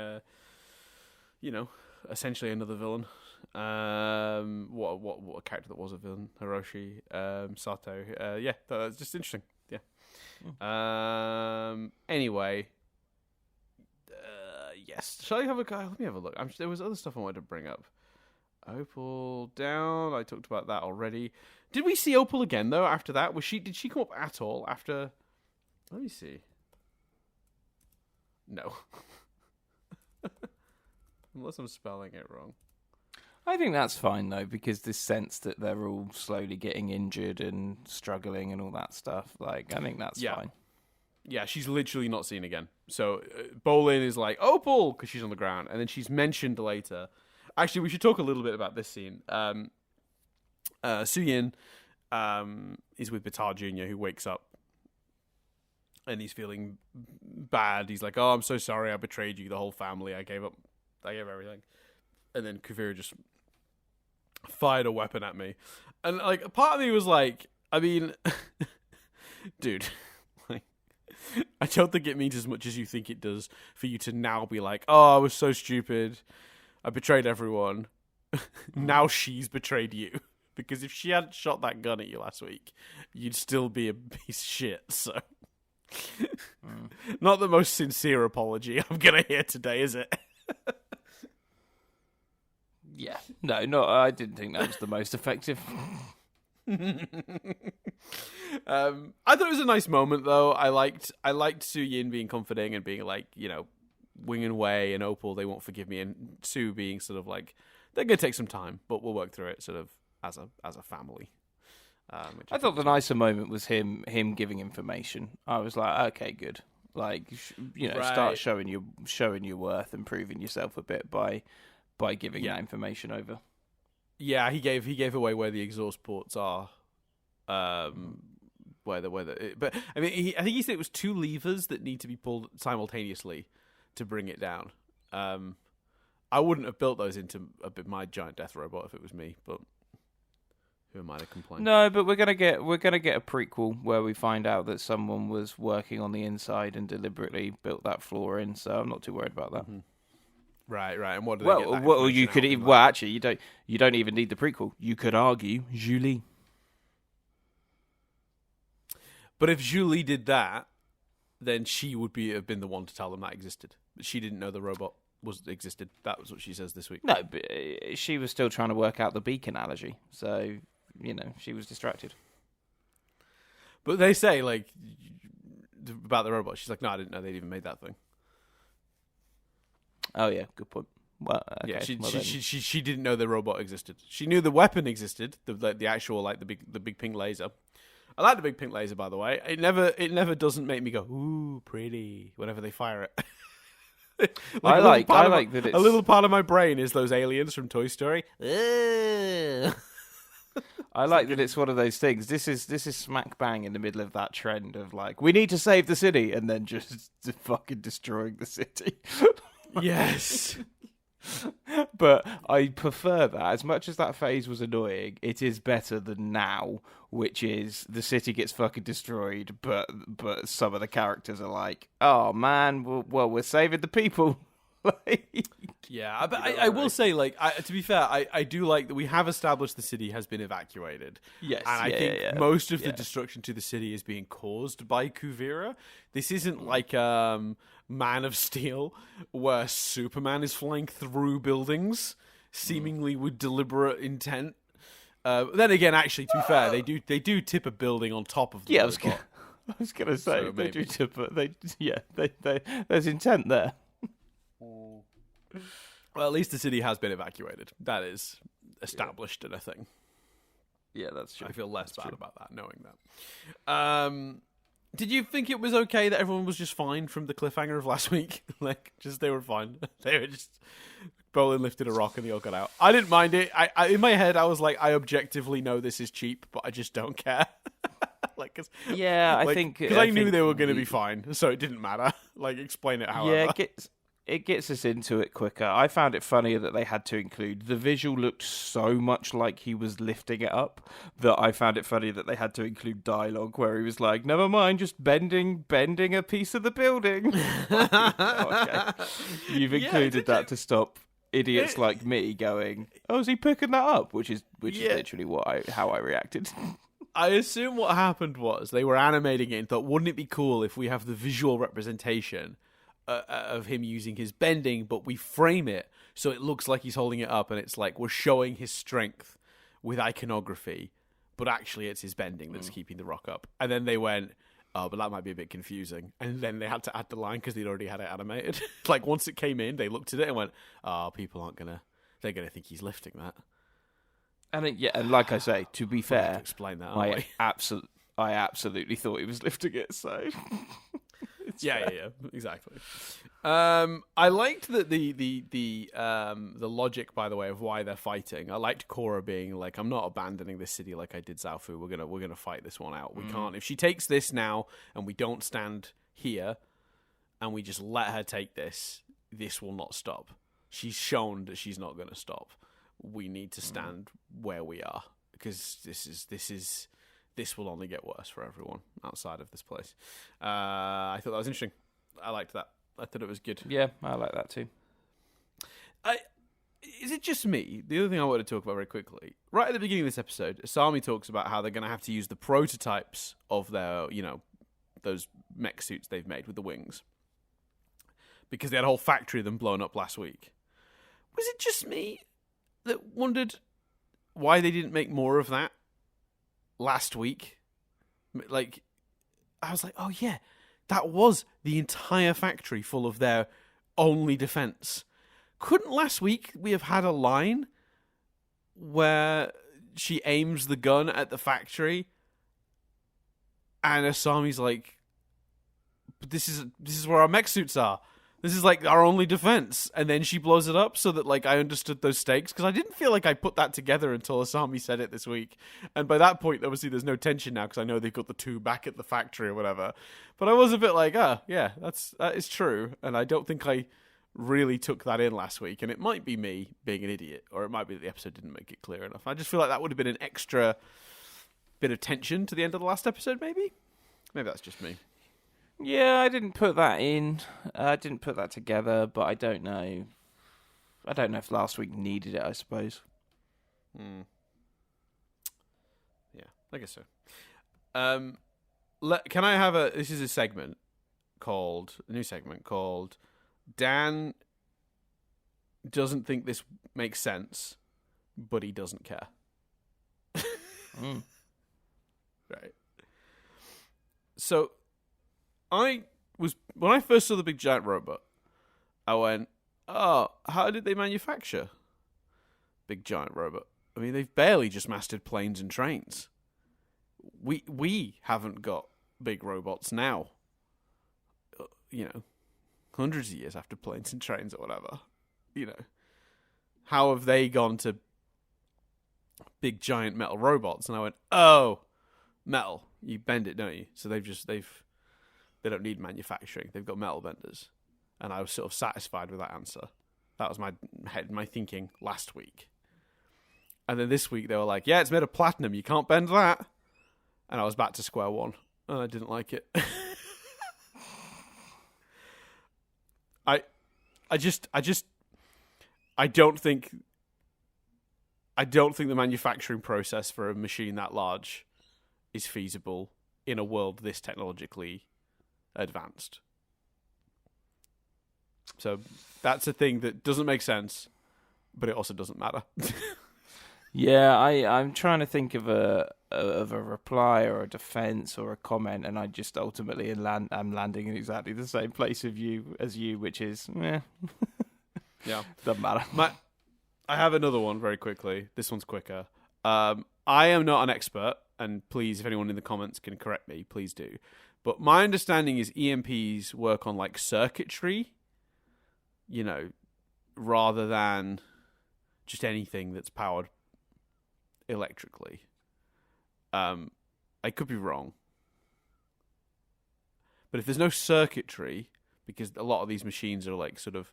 essentially another villain. What a character that was a villain, Hiroshi Sato. That's just interesting. Yeah. Anyway. Yes. Shall I have a go? Let me have a look. There was other stuff I wanted to bring up. Opal down. I talked about that already. Did we see Opal again though? After that, did she come up at all? After, let me see. No. Unless I'm spelling it wrong. I think that's fine though, because this sense that they're all slowly getting injured and struggling and all that stuff. I think that's fine. Yeah, she's literally not seen again. So Bolin is like, Opal, because she's on the ground. And then she's mentioned later. Actually, we should talk a little bit about this scene. Suyin is with Batar Jr., who wakes up. And he's feeling bad. He's like, oh, I'm so sorry. I betrayed you, the whole family. I gave everything. And then Kuvira just fired a weapon at me. And a part of me was like, I mean, dude... I don't think it means as much as you think it does for you to now be like, oh, I was so stupid. I betrayed everyone. now she's betrayed you. Because if she hadn't shot that gun at you last week, you'd still be a piece of shit. So, not the most sincere apology I'm gonna hear today, is it? Yeah, no, I didn't think that was the most effective. I thought it was a nice moment, though. I liked Su Yin being comforting and being like, Wing and Wei and Opal, they won't forgive me, and Su being sort of like, they're gonna take some time, but we'll work through it, sort of as a family. I thought the nicer moment was him giving information. I was like, okay, good. Like, Right. Start showing your worth and proving yourself a bit by giving that information over. Yeah, he gave away where the exhaust ports are. But I mean, I think he said it was 2 levers that need to be pulled simultaneously to bring it down. I wouldn't have built those into my giant death robot if it was me, but who am I to complain? No, but we're gonna get a prequel where we find out that someone was working on the inside and deliberately built that floor in. So I'm not too worried about that. Mm-hmm. Right. And what do they well, get that well, you could information out of? well actually you don't even need the prequel. You could argue Julie. But if Julie did that, then she would have been the one to tell them that existed. But she didn't know the robot existed. That was what she says this week. No, but she was still trying to work out the beak analogy. So, she was distracted. But they say, like, about the robot, she's like, no, I didn't know they'd even made that thing. Oh, yeah, good point. Well, okay, yeah, well she didn't know the robot existed. She knew the weapon existed, the actual, like, the big pink laser. I like the big pink laser, by the way. It never doesn't make me go, ooh, pretty, whenever they fire it. I like that it's... A little part of my brain is those aliens from Toy Story. I like that it's one of those things. This is smack bang in the middle of that trend of like, we need to save the city, and then just fucking destroying the city. Yes. But I prefer that. As much as that phase was annoying, it is better than now, which is the city gets fucking destroyed, but some of the characters are like, oh man, well we're saving the people. Yeah, but I will say, like, to be fair, I do like that we have established the city has been evacuated. Yes, and I think most of the destruction to the city is being caused by Kuvira. This isn't like Man of Steel, where Superman is flying through buildings, seemingly with deliberate intent. Then again, actually, to be fair, they do tip a building on top of the robot. I was gonna say so they do tip it. There's intent there. Well, at least the city has been evacuated. That is established and a thing. Yeah, that's true. I feel less bad about that, knowing that. Did you think it was okay that everyone was just fine from the cliffhanger of last week? Like, just they were fine. They were just... Bolin lifted a rock and they all got out. I didn't mind it. I in my head, I was like, I objectively know this is cheap, but I just don't care. I think... Because I knew they were going to be fine, so it didn't matter. Like, explain it however. Yeah, it gets us into it quicker. I found it funnier that they had to include... The visual looked so much like he was lifting it up that I found it funny that they had to include dialogue where he was like, never mind, just bending a piece of the building. Okay. You've included that to stop idiots like me going, oh, is he picking that up? Which is literally how I reacted. I assume what happened was they were animating it and thought, wouldn't it be cool if we have the visual representation of him using his bending, but we frame it so it looks like he's holding it up, and it's like we're showing his strength with iconography, but actually it's his bending that's keeping the rock up. And then they went, oh, but that might be a bit confusing. And then they had to add the line because they'd already had it animated. Like, once it came in, they looked at it and went, oh, people aren't gonna... They're gonna think he's lifting that. And like I say, to be fair, to explain that, I absolutely thought he was lifting it, so... Yeah, exactly. I liked that the logic, by the way, of why they're fighting. I liked Korra being like, "I'm not abandoning this city like I did Zaofu. We're gonna fight this one out. We can't. If she takes this now, and we don't stand here, and we just let her take this, this will not stop. She's shown that she's not gonna stop. We need to stand where we are because this will only get worse for everyone outside of this place." I thought that was interesting. I liked that. I thought it was good. Yeah, I like that too. is it just me? The other thing I wanted to talk about very quickly, right at the beginning of this episode, Asami talks about how they're going to have to use the prototypes of their, those mech suits they've made with the wings, because they had a whole factory of them blown up last week. Was it just me that wondered why they didn't make more of that last week? Like, I was like, oh yeah, that was the entire factory full of their only defense. Couldn't last week we have had a line where she aims the gun at the factory and Asami's like, but this is where our mech suits are. This is like our only defense. And then she blows it up so that like I understood those stakes, because I didn't feel like I put that together until Asami said it this week. And by that point, obviously there's no tension now because I know they've got the two back at the factory or whatever. But I was a bit like, that is true. And I don't think I really took that in last week. And it might be me being an idiot, or it might be that the episode didn't make it clear enough. I just feel like that would have been an extra bit of tension to the end of the last episode, maybe? Maybe that's just me. Yeah, I didn't put that in. I didn't put that together, but I don't know. I don't know if last week needed it, I suppose. Yeah, I guess so. Can I have this is a new segment called Dan doesn't think this makes sense, but he doesn't care. Right. So, when I first saw the big giant robot, I went, oh, how did they manufacture big giant robot? I mean, they've barely just mastered planes and trains. We haven't got big robots now. Hundreds of years after planes and trains or whatever. How have they gone to big giant metal robots? And I went, oh, metal. You bend it, don't you? So they don't need manufacturing. They've got metal benders. And I was sort of satisfied with that answer. That was my thinking last week. And then this week they were like, yeah, it's made of platinum. You can't bend that. And I was back to square one. And I didn't like it. I don't think the manufacturing process for a machine that large is feasible in a world this technologically advanced. So that's a thing that doesn't make sense, but it also doesn't matter. Yeah, I'm trying to think of a reply or a defense or a comment, and I just ultimately I'm landing in exactly the same place as you, which is, yeah, doesn't matter. I have another one very quickly. This one's quicker. I am not an expert, and please, if anyone in the comments can correct me, please do. But my understanding is EMPs work on like circuitry, rather than just anything that's powered electrically. I could be wrong. But if there's no circuitry, because a lot of these machines are like sort of,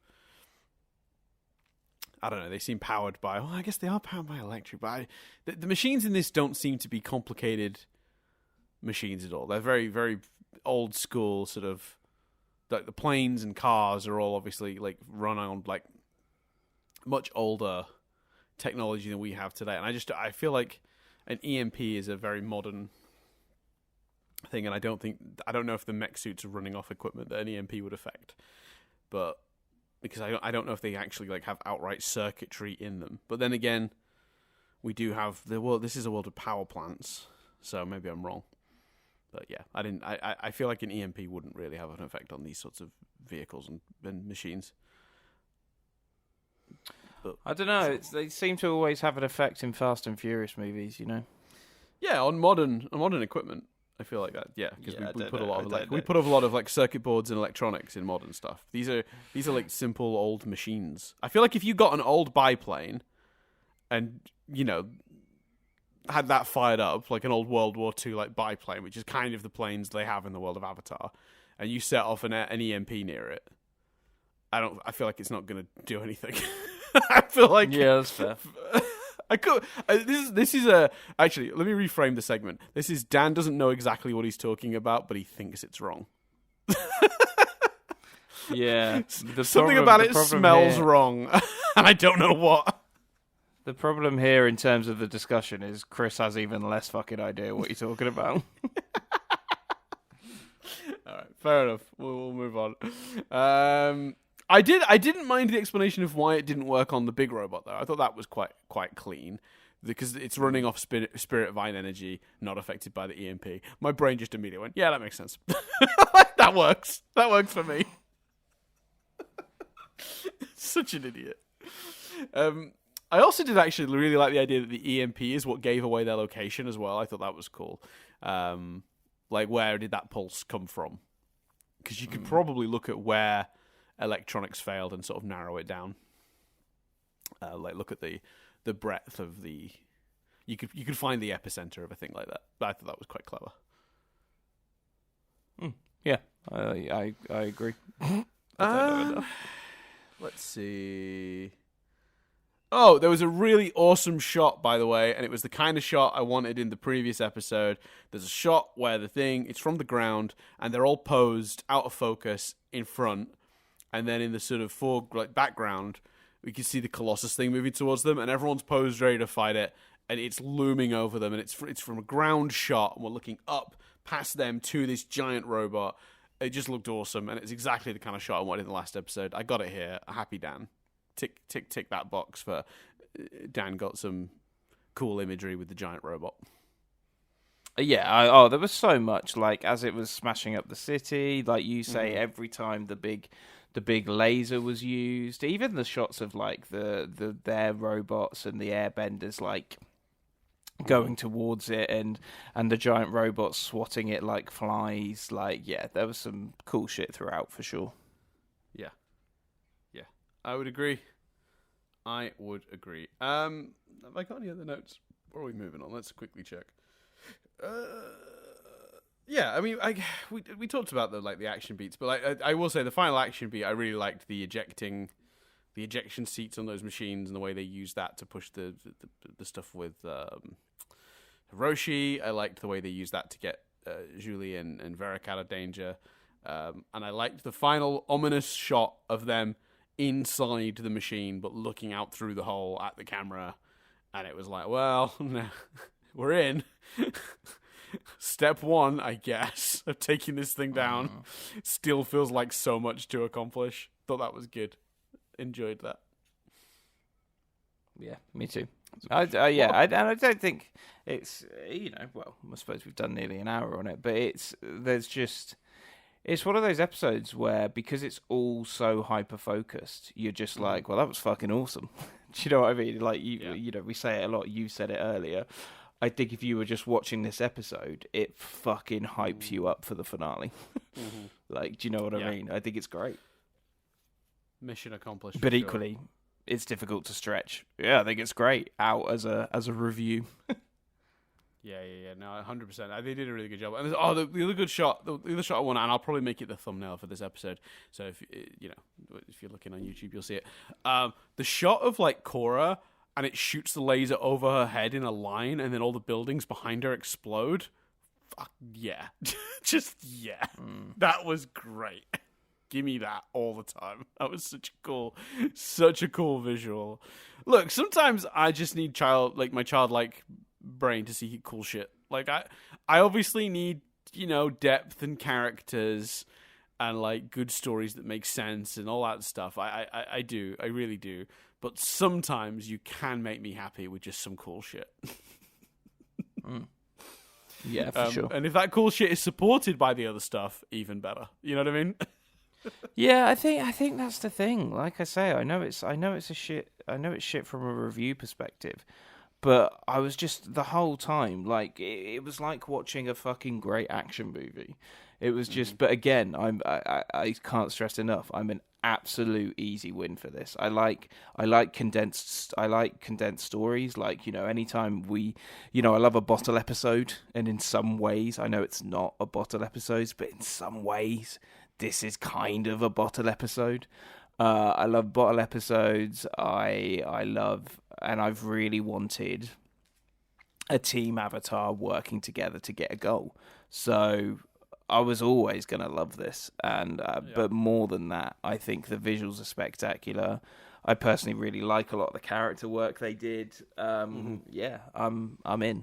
I don't know, they seem powered by, I guess they are powered by electric, but the machines in this don't seem to be complicated machines at all. They're very, very old school sort of, like the planes and cars are all obviously like run on like much older technology than we have today. And I feel like an EMP is a very modern thing, and I don't know if the mech suits are running off equipment that an EMP would affect. But because I don't know if they actually like have outright circuitry in them. But then again, we do have this is a world of power plants, so maybe I'm wrong. But yeah, I feel like an EMP wouldn't really have an effect on these sorts of vehicles and machines. But, I don't know. They seem to always have an effect in Fast and Furious movies, Yeah, on modern equipment. I feel like that, yeah, because we put a lot of like circuit boards and electronics in modern stuff. These are like simple old machines. I feel like if you got an old biplane, and had that fired up like an old World War II like biplane, which is kind of the planes they have in the world of Avatar, and you set off an EMP near it, I feel like it's not going to do anything. I feel like that's fair. I could. This is actually. Let me reframe the segment. This is Dan doesn't know exactly what he's talking about, but he thinks it's wrong. Yeah. Something about it smells wrong, and I don't know what. The problem here in terms of the discussion is Chris has even less fucking idea what you're talking about. All right, fair enough. We'll move on. I didn't mind the explanation of why it didn't work on the big robot though. I thought that was quite clean because it's running off spirit vine energy, not affected by the EMP. My brain just immediately went, "Yeah, that makes sense. That works. That works for me." Such an idiot. I also did actually really like the idea that the EMP is what gave away their location as well. I thought that was cool. Like, where did that pulse come from? Because you could probably look at where electronics failed and sort of narrow it down. Like, look at the breadth of the... You could find the epicenter of a thing like that. But I thought that was quite clever. Yeah, I agree. Let's see... Oh, there was a really awesome shot, by the way, and it was the kind of shot I wanted in the previous episode. There's a shot where it's from the ground, and they're all posed out of focus in front, and then in the sort of background, we can see the Colossus thing moving towards them, and everyone's posed ready to fight it, and it's looming over them, and it's from a ground shot, and we're looking up past them to this giant robot. It just looked awesome, and it's exactly the kind of shot I wanted in the last episode. I got it here. Happy Dan. Tick, tick, tick that box for Dan got some cool imagery with the giant robot. Yeah, there was so much, like, as it was smashing up the city, like you say, every time the big laser was used, even the shots of, like, their robots and the airbenders, like, going towards it and the giant robots swatting it like flies, like, yeah, there was some cool shit throughout, for sure. I would agree. Have I got any other notes? Or are we moving on? Let's quickly check. Yeah, I mean, we talked about the action beats, but I will say the final action beat, I really liked the ejection seats on those machines and the way they used that to push the stuff with Hiroshi. I liked the way they used that to get Julie and Varric out of danger. And I liked the final ominous shot of them inside the machine, but looking out through the hole at the camera. And it was like, well, no, we're in. Step one, I guess, of taking this thing down. Still feels like so much to accomplish. Thought that was good. Enjoyed that. Yeah, me too. I don't think it's, well, I suppose we've done nearly an hour on it, but it's one of those episodes where, because it's all so hyper-focused, you're just like, well, that was fucking awesome. Do you know what I mean? Like, we say it a lot. You said it earlier. I think if you were just watching this episode, it fucking hypes you up for the finale. Like, do you know what I mean? I think it's great. Mission accomplished. But equally, it's difficult to stretch. Yeah, I think it's great out as a review. Yeah. No, 100%. They did a really good job. And the other good shot, the other shot I want, and I'll probably make it the thumbnail for this episode. So if you're looking on YouTube, you'll see it. The shot of like Korra, and it shoots the laser over her head in a line, and then all the buildings behind her explode. Fuck yeah, just yeah. That was great. Give me that all the time. That was such a cool visual. Look, sometimes I just need my childlike brain to see cool shit. Like I obviously need, depth and characters and like good stories that make sense and all that stuff. I do. I really do. But sometimes you can make me happy with just some cool shit. Yeah, for sure. And if that cool shit is supported by the other stuff, even better. You know what I mean? Yeah, I think that's the thing. Like I say, I know it's shit from a review perspective. But I was just, the whole time, like, it was like watching a fucking great action movie. It was just, but again, I can't stress enough, I'm an absolute easy win for this. I like condensed stories. Like, anytime I love a bottle episode, and in some ways, I know it's not a bottle episode, but in some ways, this is kind of a bottle episode. I love bottle episodes. I love, and I've really wanted a team Avatar working together to get a goal. So I was always going to love this, and but more than that, I think the visuals are spectacular. I personally really like a lot of the character work they did. Yeah, I'm in.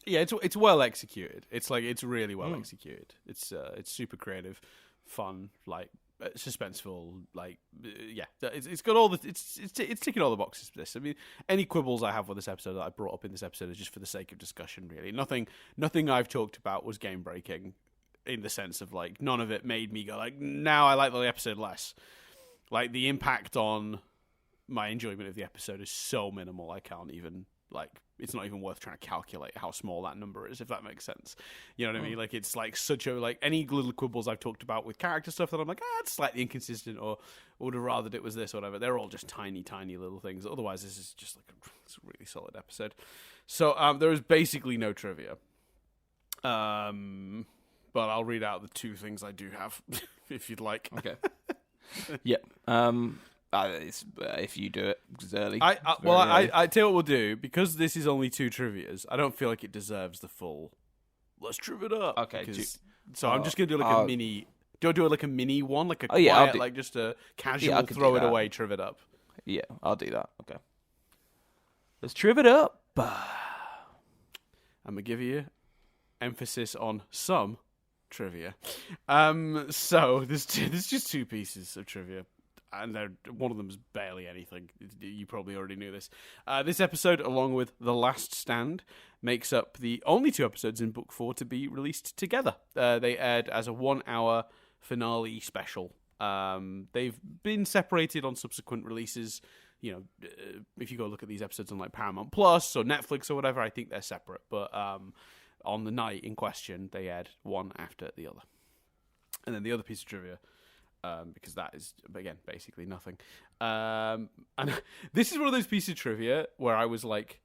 Yeah, it's well executed. It's really well executed. It's super creative, fun, like suspenseful. Like it's got all the it's ticking all the boxes for this. I mean, any quibbles I have with this episode that I brought up in this episode is just for the sake of discussion. Really, nothing I've talked about was game breaking, in the sense of like none of it made me go like, now I like the episode less. Like the impact on my enjoyment of the episode is so minimal. I can't even it's not even worth trying to calculate how small that number is, if that makes sense. You know what I mean? Like it's like such a any little quibbles I've talked about with character stuff that I'm like, it's slightly inconsistent, or would have rather it was this or whatever. They're all just tiny little things. Otherwise, this is just like it's a really solid episode. So there is basically no trivia. But I'll read out the two things I do have, if you'd like. Okay. Yep. If you do it, it's early. I tell you what we'll do, because this is only two trivias. I don't feel like it deserves the full. Let's triv it up. Okay. So I'm just gonna do like a mini. Do I do like a mini one, like a quiet, like just a casual throw it away, triv it up? Yeah, I'll do that. Okay. Let's triv it up. I'm gonna give you emphasis on some trivia. So there's just two pieces of trivia. And one of them is barely anything. You probably already knew this. This episode, along with The Last Stand, makes up the only two episodes in Book 4 to be released together. They aired as a 1-hour finale special. They've been separated on subsequent releases. You know, if you go look at these episodes on like Paramount Plus or Netflix or whatever, I think they're separate. But on the night in question, they aired one after the other. And then the other piece of trivia, because that is, again, basically nothing. And this is one of those pieces of trivia where I was like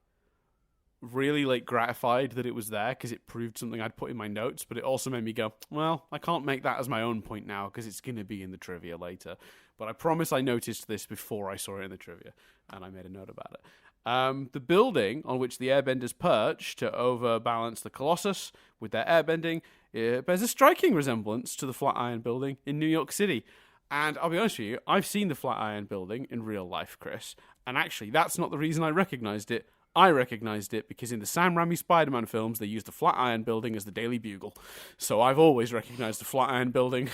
really like gratified that it was there, because it proved something I'd put in my notes, but it also made me go, well, I can't make that as my own point now because it's going to be in the trivia later. But I promise I noticed this before I saw it in the trivia, and I made a note about it. The building on which the airbenders perch to overbalance the Colossus with their airbending bears a striking resemblance to the Flatiron Building in New York City. And I'll be honest with you, I've seen the Flatiron Building in real life, Chris. And actually, that's not the reason I recognised it. I recognised it because in the Sam Raimi Spider-Man films, they used the Flatiron Building as the Daily Bugle. So I've always recognised the Flatiron Building.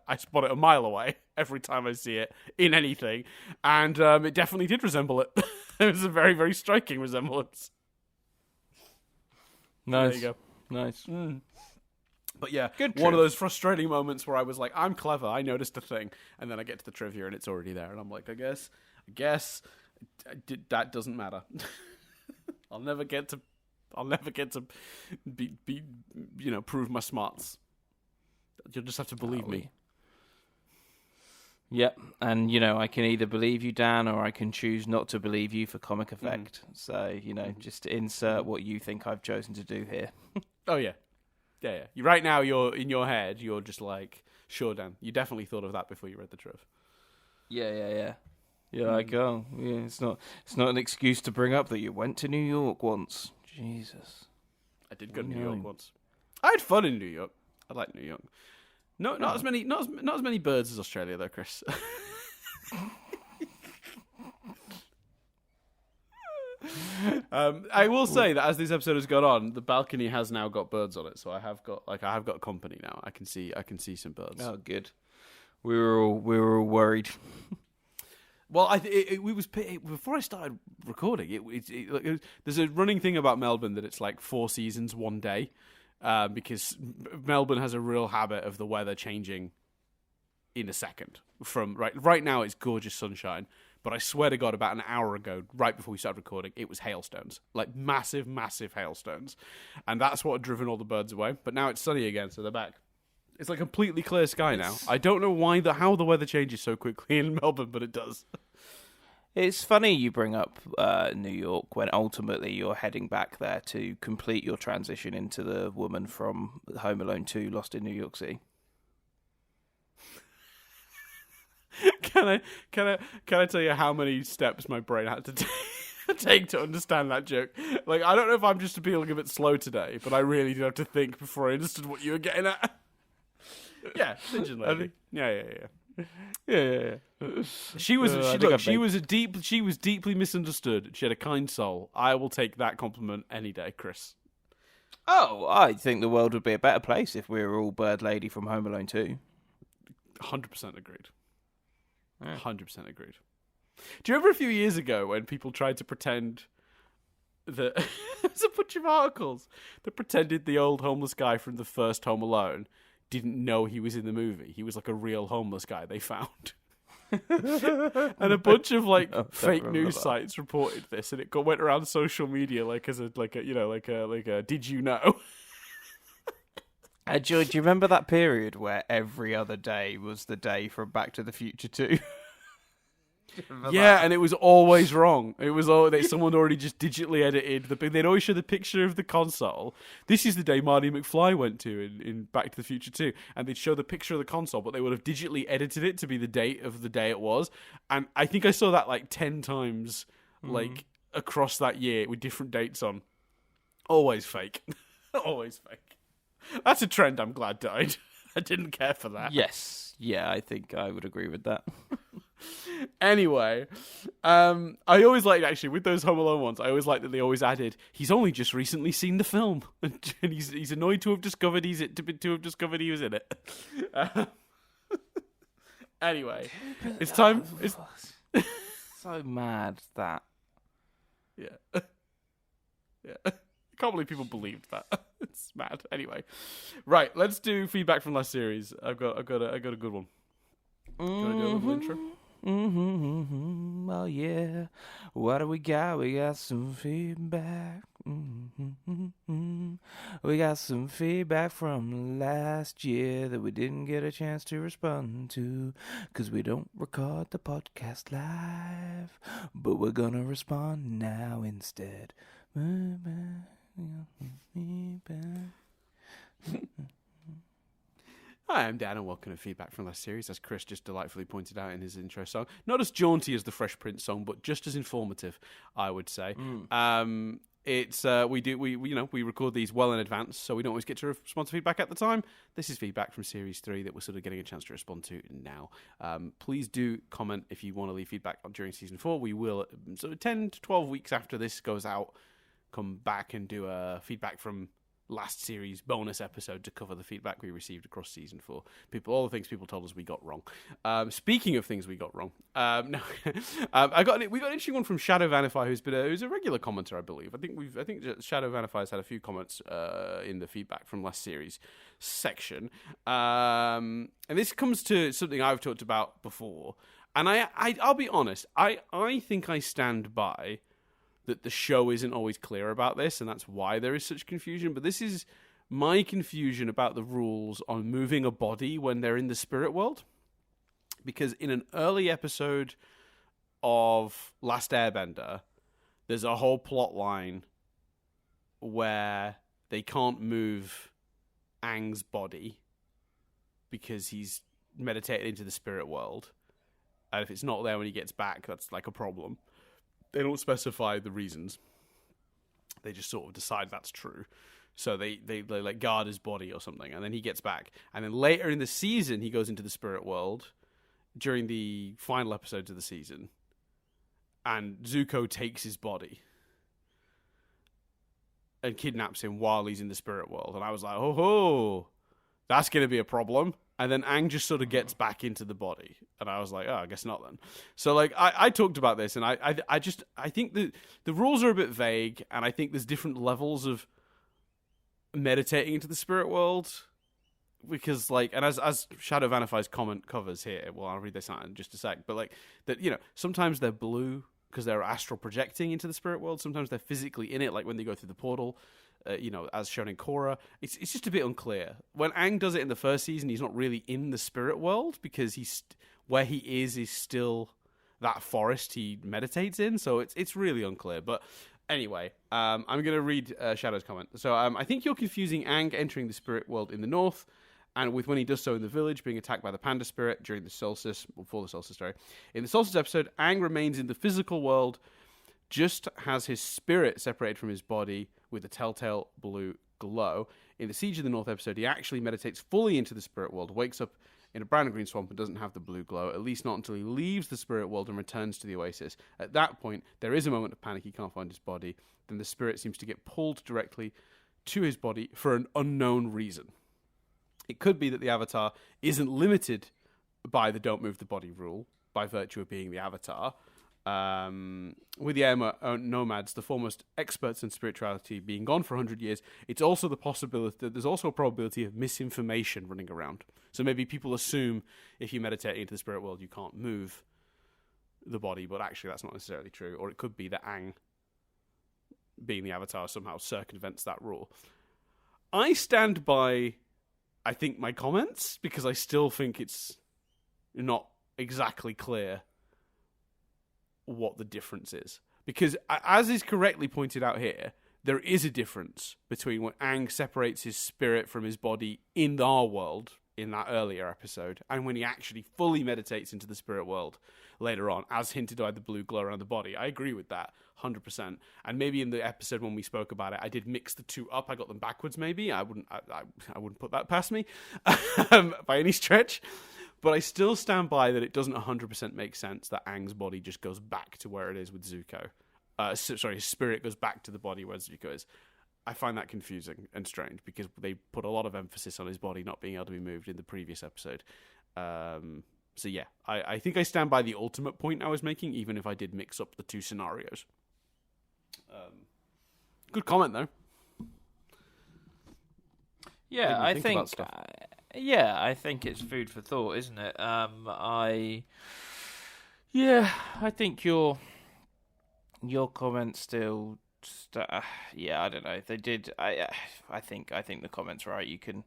I spot it a mile away every time I see it in anything. And it definitely did resemble it. It was a very, very striking resemblance. Nice. There you go. Nice. But yeah, good one of those frustrating moments where I was like, I'm clever, I noticed a thing, and then I get to the trivia and it's already there, and I'm like, I guess that doesn't matter. I'll never get to be prove my smarts. You'll just have to believe me. Yep, and I can either believe you, Dan, or I can choose not to believe you for comic effect. So just insert what you think I've chosen to do here. Oh yeah. Yeah. Right now, you're in your head. You're just like, sure, Dan. You definitely thought of that before you read the triv. Yeah. You're like, oh, yeah. It's not an excuse to bring up that you went to New York once. Jesus. I did go to New York once. I had fun in New York. I like New York. No, not as many birds as Australia, though, Chris. I will say that as this episode has gone on, the balcony has now got birds on it, so I have got company now. I can see some birds. Oh, good. We were all worried. Well, before I started recording. There's a running thing about Melbourne that it's like 4 seasons, 1 day, because Melbourne has a real habit of the weather changing in a second. From right now, it's gorgeous sunshine. But I swear to God, about an hour ago, right before we started recording, it was hailstones. Like massive, massive hailstones. And that's what had driven all the birds away. But now it's sunny again, so they're back. It's like completely clear sky now. I don't know how the weather changes so quickly in Melbourne, but it does. It's funny you bring up New York when ultimately you're heading back there to complete your transition into the woman from Home Alone 2, Lost in New York City. Can I tell you how many steps my brain had to take to understand that joke? Like, I don't know if I'm just feeling a bit slow today, but I really did have to think before I understood what you were getting at. Yeah, pigeon lady. Yeah. Yeah. She was deeply misunderstood. She had a kind soul. I will take that compliment any day, Chris. Oh, I think the world would be a better place if we were all Bird Lady from Home Alone 2. 100% agreed. 100% agreed. Do you remember a few years ago when people tried to pretend that there's a bunch of articles that pretended the old homeless guy from the first Home Alone didn't know he was in the movie? He was like a real homeless guy they found. And a bunch of fake news sites reported this, and it went around social media like a did you know? Joy, do you remember that period where every other day was the day from Back to the Future 2? Yeah, and it was always wrong. It was someone already just digitally edited they'd always show the picture of the console. This is the day Marty McFly went to in Back to the Future 2, and they'd show the picture of the console, but they would have digitally edited it to be the date of the day it was. And I think I saw that 10 times across that year with different dates on. Always fake. Always fake. That's a trend I'm glad died. I didn't care for that. Yes. Yeah, I think I would agree with that. Anyway, I always liked, actually, with those Home Alone ones, I always liked that they always added, he's only just recently seen the film, and he's annoyed to have discovered he was in it. Anyway, it's time. It's so mad that. Yeah. I can't believe people believed that. It's mad. Anyway, right. Let's do feedback from last series. I got a good one. Do you want to do a little intro? Oh yeah, what do we got? We got some feedback. We got some feedback from last year that we didn't get a chance to respond to, 'cause we don't record the podcast live, but we're gonna respond now instead. Hi, I'm Dan, and welcome to Feedback from last series, as Chris just delightfully pointed out in his intro song. Not as jaunty as the Fresh Prince song, but just as informative, I would say. It's we record these well in advance, so we don't always get to respond to feedback at the time. This is feedback from Series 3 that we're sort of getting a chance to respond to now. Please do comment if you want to leave feedback during Season 4. We will, sort of 10 to 12 weeks after this goes out, come back and do a feedback from last series bonus episode to cover the feedback we received across Season 4. All the things people told us we got wrong. Speaking of things we got wrong, we got an interesting one from Shadow Vanify, who's a regular commenter, I believe. I think Shadow Vanify has had a few comments in the feedback from last series section, and this comes to something I've talked about before, and I'll be honest, I think I stand by that the show isn't always clear about this, and that's why there is such confusion. But this is my confusion about the rules on moving a body when they're in the spirit world. Because in an early episode of Last Airbender, there's a whole plot line where they can't move Aang's body because he's meditated into the spirit world. And if it's not there when he gets back, that's like a problem. They don't specify the reasons. They just sort of decide that's true. So they like guard his body or something, and then he gets back. And then later in the season, he goes into the spirit world during the final episodes of the season, and Zuko takes his body and kidnaps him while he's in the spirit world. And I was like, oh, that's going to be a problem. And then Aang just sort of gets back into the body. And I was like, oh, I guess not then. So I talked about this, and I think that the rules are a bit vague, and I think there's different levels of meditating into the spirit world. Because and as Shadow Vanify's comment covers here, well, I'll read this out in just a sec, but sometimes they're blue because they're astral projecting into the spirit world. Sometimes they're physically in it, like when they go through the portal. As shown in Korra, it's just a bit unclear. When Aang does it in the first season, he's not really in the spirit world because where he is still that forest he meditates in. So it's really unclear. But anyway, I'm going to read Shadow's comment. So I think you're confusing Aang entering the spirit world in the north, and with when he does so in the village, being attacked by the panda spirit during the solstice, before the solstice, sorry. In the solstice episode, Aang remains in the physical world, just has his spirit separated from his body with a telltale blue glow. In the Siege of the North episode, he actually meditates fully into the spirit world, wakes up in a brown and green swamp and doesn't have the blue glow, at least not until he leaves the spirit world and returns to the oasis. At that point, there is a moment of panic. He can't find his body. Then the spirit seems to get pulled directly to his body for an unknown reason. It could be that the Avatar isn't limited by the don't move the body rule by virtue of being the Avatar. With the air nomads, the foremost experts in spirituality, being gone for 100 years, it's also the possibility that there's also a probability of misinformation running around. So maybe people assume if you meditate into the spirit world, you can't move the body, but actually that's not necessarily true. Or it could be that Aang, being the Avatar, somehow circumvents that rule. I stand by, I think, my comments, because I still think it's not exactly clear what the difference is. Because, as is correctly pointed out here, there is a difference between when Aang separates his spirit from his body in our world, in that earlier episode, and when he actually fully meditates into the spirit world later on, as hinted by the blue glow around the body. I agree with that, 100%. And maybe in the episode when we spoke about it, I did mix the two up. I got them backwards, maybe. I wouldn't put that past me by any stretch. But I still stand by that it doesn't 100% make sense that Aang's body just goes back to where it is with Zuko. His spirit goes back to the body where Zuko is. I find that confusing and strange because they put a lot of emphasis on his body not being able to be moved in the previous episode. So yeah, I think I stand by the ultimate point I was making, even if I did mix up the two scenarios. Good comment, though. Yeah, I think it's food for thought, isn't it? I think your comments still. I don't know if they did. I think the comment's right. You can.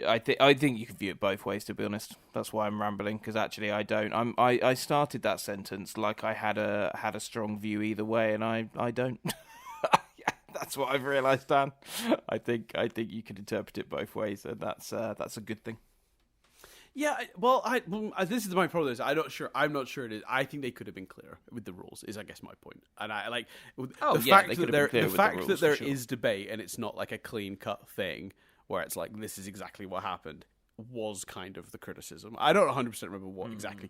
I think you can view it both ways. To be honest, that's why I'm rambling, because actually I don't. I started that sentence like I had a strong view either way, and I don't. That's what I've realised, Dan. I think you can interpret it both ways, and that's a good thing. Yeah, well, this is my problem. I'm not sure it is. I think they could have been clearer with the rules. Is I guess my point. And I like the fact that there is debate and it's not like a clean cut thing where it's like this is exactly what happened was kind of the criticism. I don't 100% remember what exactly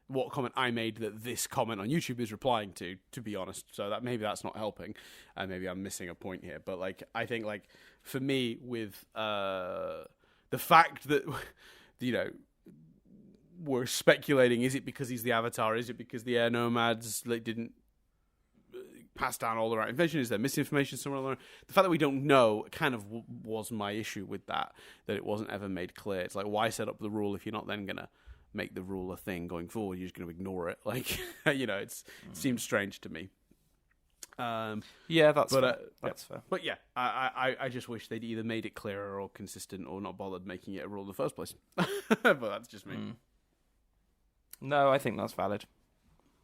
what comment I made that this comment on YouTube is replying to be honest. So that maybe that's not helping, and maybe I'm missing a point here. But like, I think like for me with the fact that we're speculating, is it because he's the Avatar? Is it because the air nomads didn't pass down all the right information? Is there misinformation somewhere along? The fact that we don't know kind of was my issue with that it wasn't ever made clear. It's like, why set up the rule if you're not then gonna make the rule a thing going forward? You're just going to ignore it. Like, it seems strange to me. That's fair. But yeah, I just wish they'd either made it clearer or consistent or not bothered making it a rule in the first place. But that's just me. No, I think that's valid.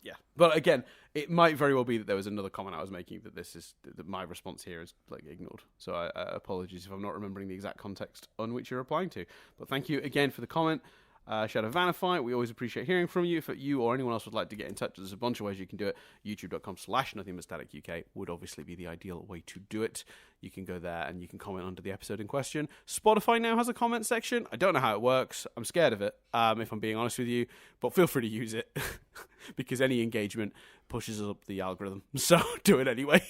Yeah. But again, it might very well be that there was another comment I was making that my response here is like ignored. So I apologies if I'm not remembering the exact context on which you're replying to. But thank you again for the comment. Shadow Vanify, we always appreciate hearing from you. If you or anyone else would like to get in touch, there's a bunch of ways you can do it. YouTube.com/NothingButStaticUK would obviously be the ideal way to do it. You can go there and you can comment under the episode in question. Spotify now has a comment section. I don't know how it works. I'm scared of it, if I'm being honest with you. But feel free to use it because any engagement pushes up the algorithm. So do it anyway.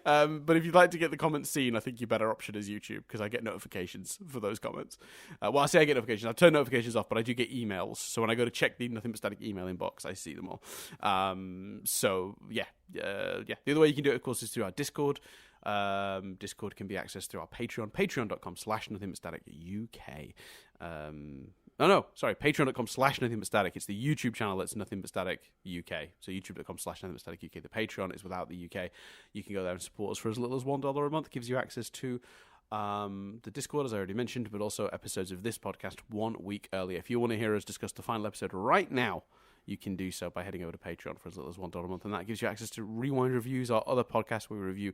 But if you'd like to get the comments seen, I think your better option is YouTube, because I get notifications for those comments. I say I get notifications. I turn notifications off, but I do get emails. So when I go to check the Nothing But Static email inbox, I see them all. The other way you can do it, of course, is through our Discord. Discord can be accessed through our Patreon, patreon.com/NothingButStaticUK. Patreon.com/NothingButStatic. It's the YouTube channel that's Nothing But Static UK. So youtube.com/NothingButStatic UK. The Patreon is without the UK. You can go there and support us for as little as $1 a month. It gives you access to the Discord, as I already mentioned, but also episodes of this podcast 1 week earlier. If you want to hear us discuss the final episode right now, you can do so by heading over to Patreon for as little as $1 a month, and that gives you access to Rewind Reviews, our other podcast where we review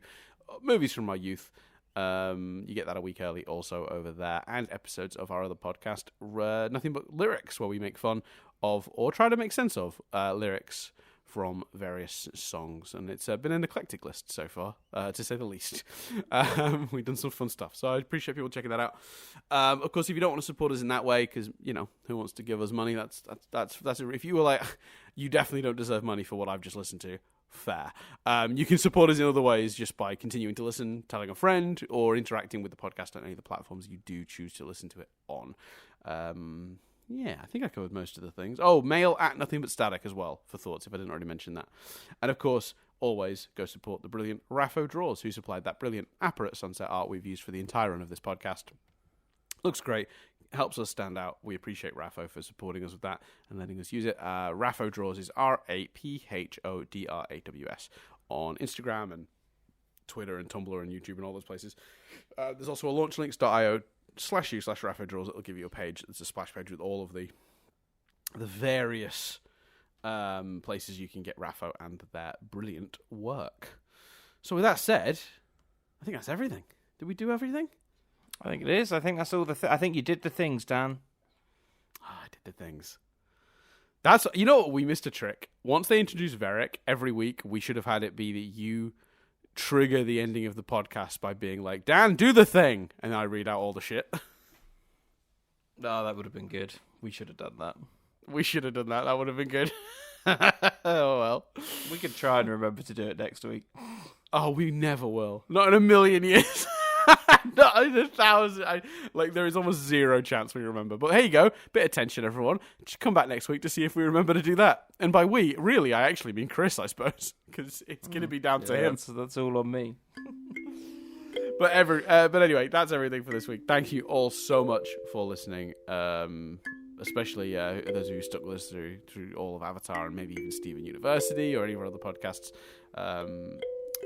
movies from our youth. You get that a week early also over there, and episodes of our other podcast, Nothing But Lyrics, where we make fun of or try to make sense of lyrics from various songs, and it's been an eclectic list so far, to say the least. We've done some fun stuff, so I appreciate people checking that out. Of course, if you don't want to support us in that way, because who wants to give us money? That's if you were like, you definitely don't deserve money for what I've just listened to. Fair. You can support us in other ways just by continuing to listen, telling a friend, or interacting with the podcast on any of the platforms you do choose to listen to it on. Yeah, I think I covered most of the things. Oh, mail at Nothing But Static as well for thoughts, if I didn't already mention that. And of course, always go support the brilliant Raphodraws, who supplied that brilliant Apparate Sunset art we've used for the entire run of this podcast. Looks great. Helps us stand out. We appreciate Rapho for supporting us with that and letting us use it. Raphodraws is RAPHODRAWS on Instagram and Twitter and Tumblr and YouTube and all those places. There's also a launchlinks.io/u/Raphodraws that'll give you a page. It's a splash page with all of the various places you can get Rapho and their brilliant work. So with that said, I think that's everything. Did we do everything? I think it is. I think that's all I think you did the things, Dan. I did the things. That's what, we missed a trick. Once they introduced Varric, every week we should have had it be that you trigger the ending of the podcast by being like, Dan, do the thing, and I read out all the shit. Oh, that would have been good. We should have done that. We should have done that. That would have been good. Oh, well. We could try and remember to do it next week. Oh, we never will. Not in a million years. Not in 1,000. There is almost zero chance we remember. But here you go. Bit of tension, everyone. Just come back next week to see if we remember to do that. And by we, really, I actually mean Chris, I suppose. Because it's going to be down to him. That's all on me. But anyway, that's everything for this week. Thank you all so much for listening. Especially those of you who stuck with us through all of Avatar and maybe even Steven University or any of our other podcasts.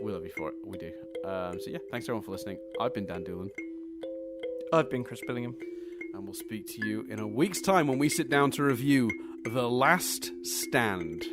We love you for it. We do. So yeah, thanks everyone for listening. I've been Dan Doolan. I've been Chris Billingham. And we'll speak to you in a week's time when we sit down to review The Last Stand.